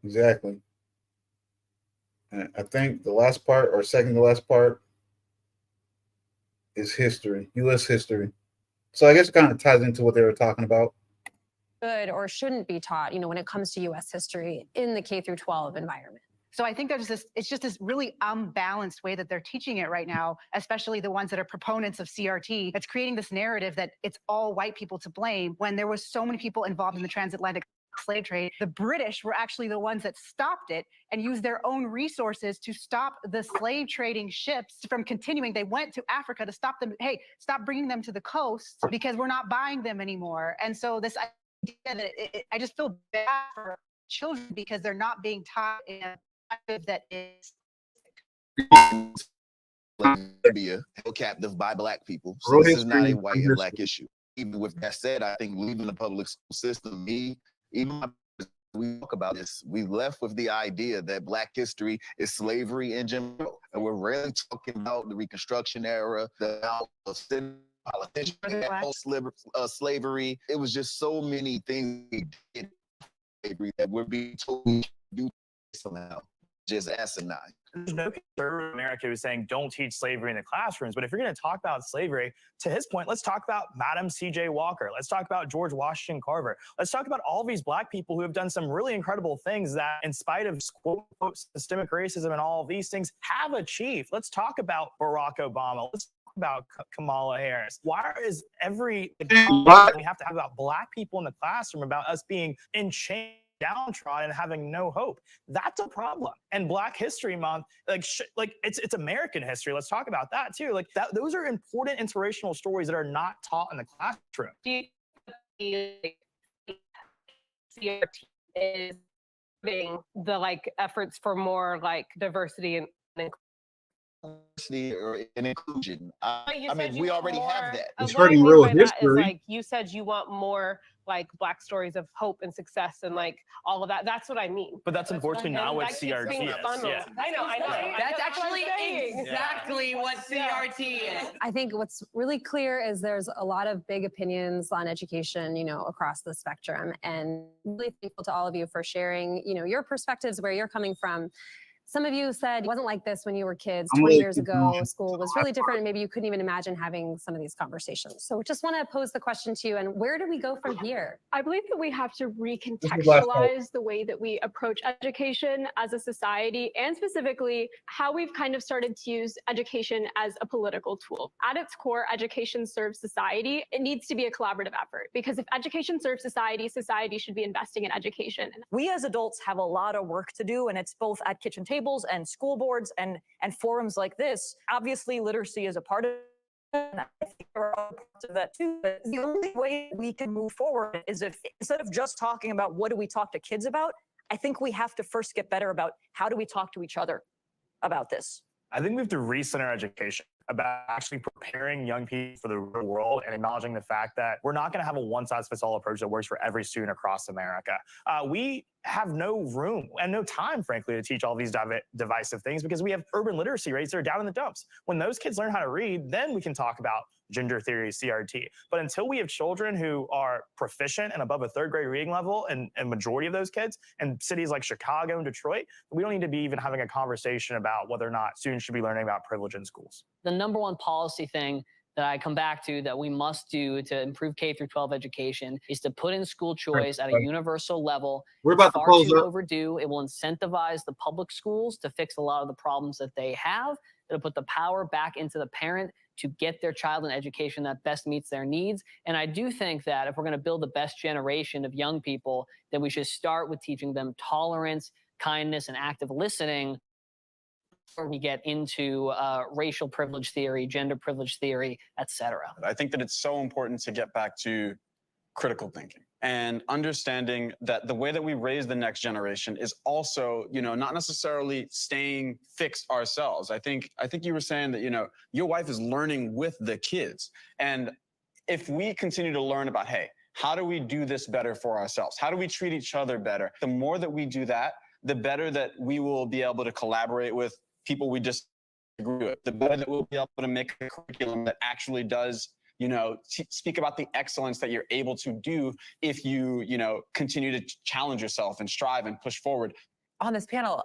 Exactly. And I think the last part or second to last part is history, U.S. history. So I guess it kind of ties into what they were talking about. Should or shouldn't be taught, when it comes to U.S. history in the K through 12 environment. So I think it's just this really unbalanced way that they're teaching it right now, especially the ones that are proponents of CRT. It's creating this narrative that it's all white people to blame when there was so many people involved in the transatlantic slave trade. The British were actually the ones that stopped it and used their own resources to stop the slave trading ships from continuing. They went to Africa to stop them. Hey, stop bringing them to the coast because we're not buying them anymore. And so this idea that I just feel bad for children because they're not being taught in a that is Libya held captive by black people. So this is not a white and black issue. Even with that said, I think leaving the public school system, we talk about this, we left with the idea that black history is slavery and Jim Crow. And we're rarely talking about the Reconstruction era, the politicians Was it that black? oppose slavery. It was just so many things we did slavery that we're being told we should do somehow. Just asinine. There's no conservative in America who's saying don't teach slavery in the classrooms. But if you're going to talk about slavery, to his point, let's talk about Madam C.J. Walker. Let's talk about George Washington Carver. Let's talk about all these Black people who have done some really incredible things that, in spite of quote unquote systemic racism and all of these things, have achieved. Let's talk about Barack Obama. Let's talk about Kamala Harris. Why is every we have to have about Black people in the classroom, about us being in chains, downtrodden, having no hope? That's a problem. And Black History Month, like it's American history. Let's talk about that too. Like that, those are important inspirational stories that are not taught in the classroom. Do you think CRT is doing the like efforts for more like diversity and Diversity or and inclusion. But you I said mean, you we want already more have that. of It's what I hurting mean real by that is, history. like you said you want more like Black stories of hope and success and like all of that. That's what I mean. But that's unfortunately not And what that keeps CRT being is. funneled. Yeah. I know. That's what I'm actually saying. exactly what CRT is. I think what's really clear is there's a lot of big opinions on education, across the spectrum, and really thankful to all of you for sharing, your perspectives, where you're coming from. Some of you said it wasn't like this when you were kids. I'm 20 really years ago, school was really different. And maybe you couldn't even imagine having some of these conversations. So just want to pose the question to you, and where do we go from here? I believe that we have to last part. recontextualize the way that we approach education as a society, and specifically how we've kind of started to use education as a political tool. At its core, education serves society. It needs to be a collaborative effort, because if education serves society, society should be investing in education. We as adults have a lot of work to do, and it's both at kitchen tables and school boards and forums like this. Obviously, literacy is a part of it, and I think there are other parts of that too. But the only way we can move forward is if, instead of just talking about what do we talk to kids about, I think we have to first get better about how do we talk to each other about this. I think we have to recenter education about actually preparing young people for the real world and acknowledging the fact that we're not going to have a one-size-fits-all approach that works for every student across America. We have no room and no time, frankly, to teach all these divisive things, because we have urban literacy rates that are down in the dumps. When those kids learn how to read, then we can talk about gender theory, CRT. But until we have children who are proficient and above a third grade reading level, and a majority of those kids in cities like Chicago and Detroit, we don't need to be even having a conversation about whether or not students should be learning about privilege in schools. The number one policy thing that I come back to that we must do to improve K through 12 education is to put in school choice at a universal level. We're about to Far close too up. overdue. It will incentivize the public schools to fix a lot of the problems that they have. It'll put the power back into the parent to get their child an education that best meets their needs. And I do think that if we're going to build the best generation of young people, then we should start with teaching them tolerance, kindness, and active listening before we get into racial privilege theory, gender privilege theory, etc. I think that it's so important to get back to critical thinking and understanding that the way that we raise the next generation is also, not necessarily staying fixed ourselves. I think you were saying that, your wife is learning with the kids. And if we continue to learn about, hey, how do we do this better for ourselves? How do we treat each other better? The more that we do that, the better that we will be able to collaborate with people we disagree with, the better that we'll be able to make a curriculum that actually does speak about the excellence that you're able to do if you, continue to challenge yourself and strive and push forward. On this panel,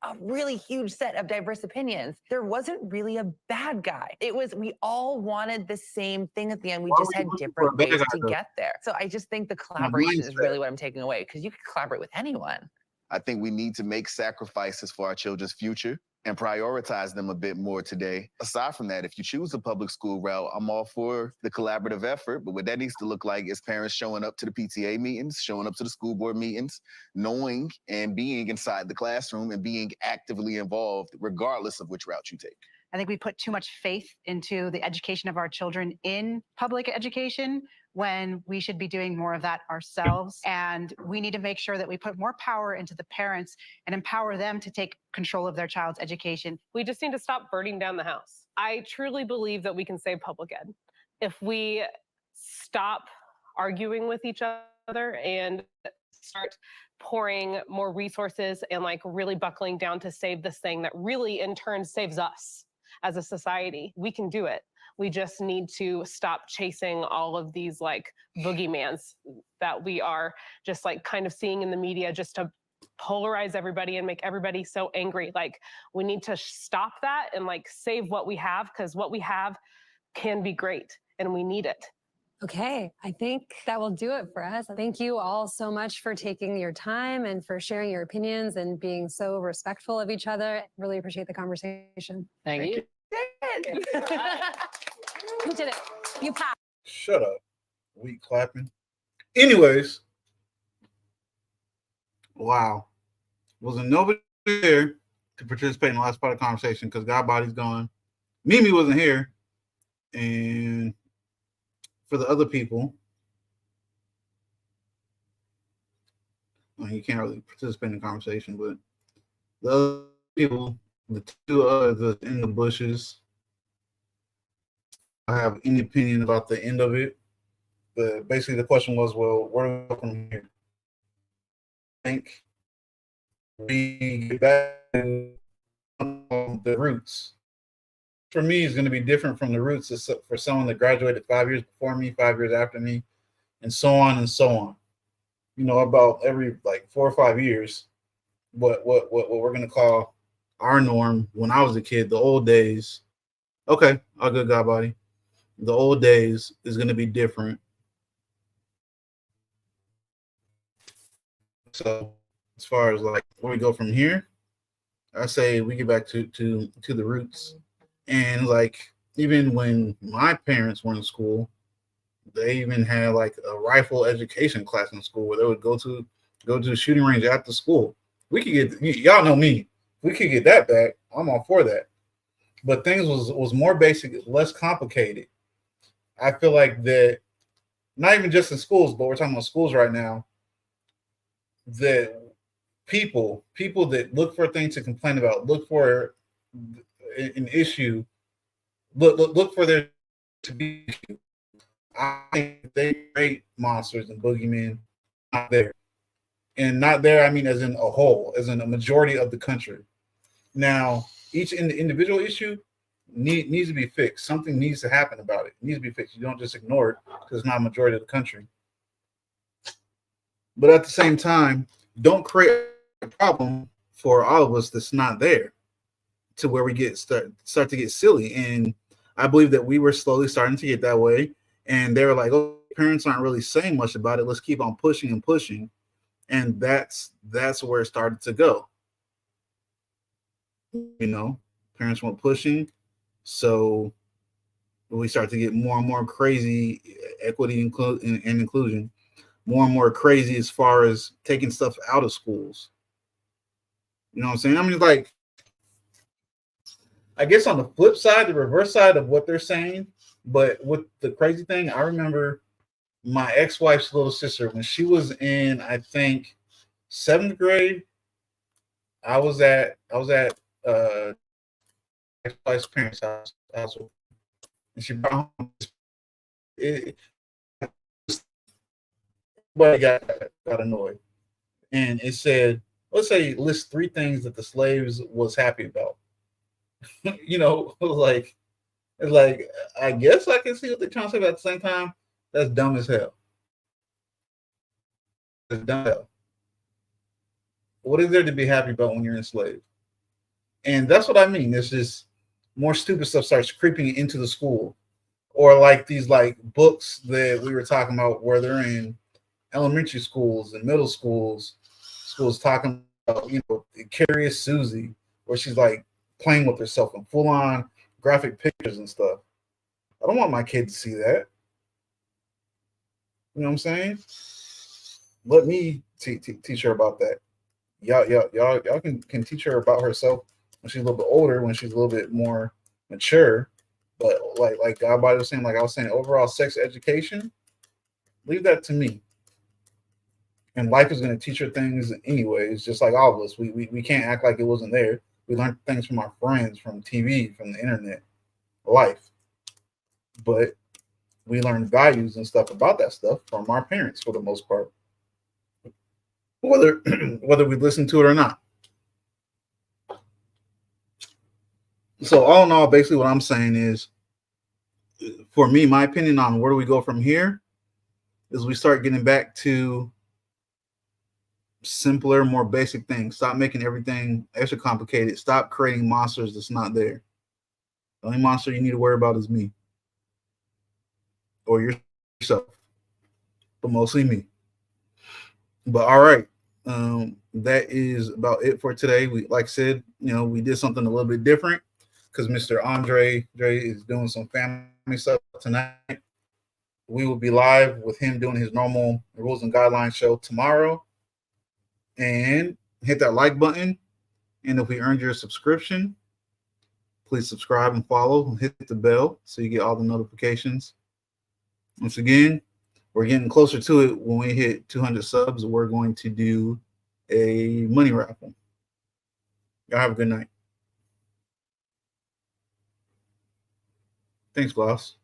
a really huge set of diverse opinions. There wasn't really a bad guy. It was, we all wanted the same thing at the end. We just had different ways to get there. So I just think the collaboration is really what I'm taking away, because you can collaborate with anyone. I think we need to make sacrifices for our children's future and prioritize them a bit more today. Aside from that, if you choose a public school route, I'm all for the collaborative effort, but what that needs to look like is parents showing up to the PTA meetings, showing up to the school board meetings, knowing and being inside the classroom and being actively involved regardless of which route you take. I think we put too much faith into the education of our children in public education when we should be doing more of that ourselves. And we need to make sure that we put more power into the parents and empower them to take control of their child's education. We just need to stop burning down the house. I truly believe that we can save public ed if we stop arguing with each other and start pouring more resources and really buckling down to save this thing that really in turn saves us as a society. We can do it. We just need to stop chasing all of these like boogeymans that we are just like kind of seeing in the media just to polarize everybody and make everybody so angry. Like we need to stop that and like save what we have, because what we have can be great and we need it. Okay, I think that will do it for us. Thank you all so much for taking your time and for sharing your opinions and being so respectful of each other. Really appreciate the conversation. Thank you. You did it. You passed. Shut up. Weak clapping. Anyways, wow. Wasn't nobody there to participate in the last part of the conversation because Godbody's gone. Mimi wasn't here. And for the other people, well, you can't really participate in the conversation, but the other people, the two others in the bushes, I have any opinion about the end of it. But basically the question was, well, where do we go from here? I think we get back to the roots. For me, is going to be different from the roots for someone that graduated 5 years before me, 5 years after me, and so on and so on. You know, about every like 4 or 5 years, what we're going to call our norm when I was a kid, the old days. Okay, I'll go Godbody. The old days is going to be different. So as far as like where we go from here, I say we get back to the roots. And like even when my parents were in school, they even had like a rifle education class in school where they would go to the shooting range after school. We could get, y'all know me, we could get that back. I'm all for that. But things was more basic, less complicated. I feel like that, not even just in schools, but we're talking about schools right now, that people that look for things to complain about, look for an issue, look for there to be. I think they create monsters and boogeymen not there. And not there, I mean as in a whole, as in a majority of the country. Now, each individual issue needs to be fixed. Something needs to happen about it. It needs to be fixed. You don't just ignore it because it's not a majority of the country. But at the same time, don't create a problem for all of us that's not there to where we start to get silly. And I believe that we were slowly starting to get that way. And they were like, oh, parents aren't really saying much about it. Let's keep on pushing and pushing. And that's where it started to go. You know, parents weren't pushing. So we start to get more and more crazy equity and inclusion, more and more crazy as far as taking stuff out of schools. You know what I'm saying? I mean, like, I guess on the flip side, the reverse side of what they're saying, but with the crazy thing, I remember my ex-wife's little sister, when she was in, I think, 7th grade, I was at ex-wife's parents' house, and she brought home but got annoyed. And it said, let's say list 3 things that the slaves was happy about. You know, it's like, I guess I can see what they're trying to say, but at the same time, that's dumb as hell. It's dumb as hell. What is there to be happy about when you're enslaved? And that's what I mean. It's just more stupid stuff starts creeping into the school. Or like these like books that we were talking about where they're in elementary schools and middle schools talking about, you know, Curious Susie, where she's like playing with herself and full on graphic pictures and stuff. I don't want my kid to see that. You know what I'm saying? Let me teach her about that. Y'all can teach her about herself when she's a little bit older, when she's a little bit more mature. But like Godbody was saying, like I was saying, overall sex education, leave that to me. And life is going to teach her things anyways, just like all of us. We can't act like it wasn't there. We learned things from our friends, from TV, from the internet, life. But we learn values and stuff about that stuff from our parents for the most part, whether we listen to it or not. So all in all, basically what I'm saying is for me, my opinion on where do we go from here is we start getting back to simpler, more basic things. Stop making everything extra complicated. Stop creating monsters that's not there. The only monster you need to worry about is me or yourself, but mostly me. But all right, that is about it for today. We, like I said, we did something a little bit different because Mr. Andre is doing some family stuff tonight. We will be live with him doing his normal Rules and Guidelines show tomorrow. And hit that like button. And if we earned your subscription, please subscribe and follow and hit the bell so you get all the notifications. Once again, we're getting closer to it. When we hit 200 subs, we're going to do a money raffle. Y'all have a good night. Thanks, Gloss.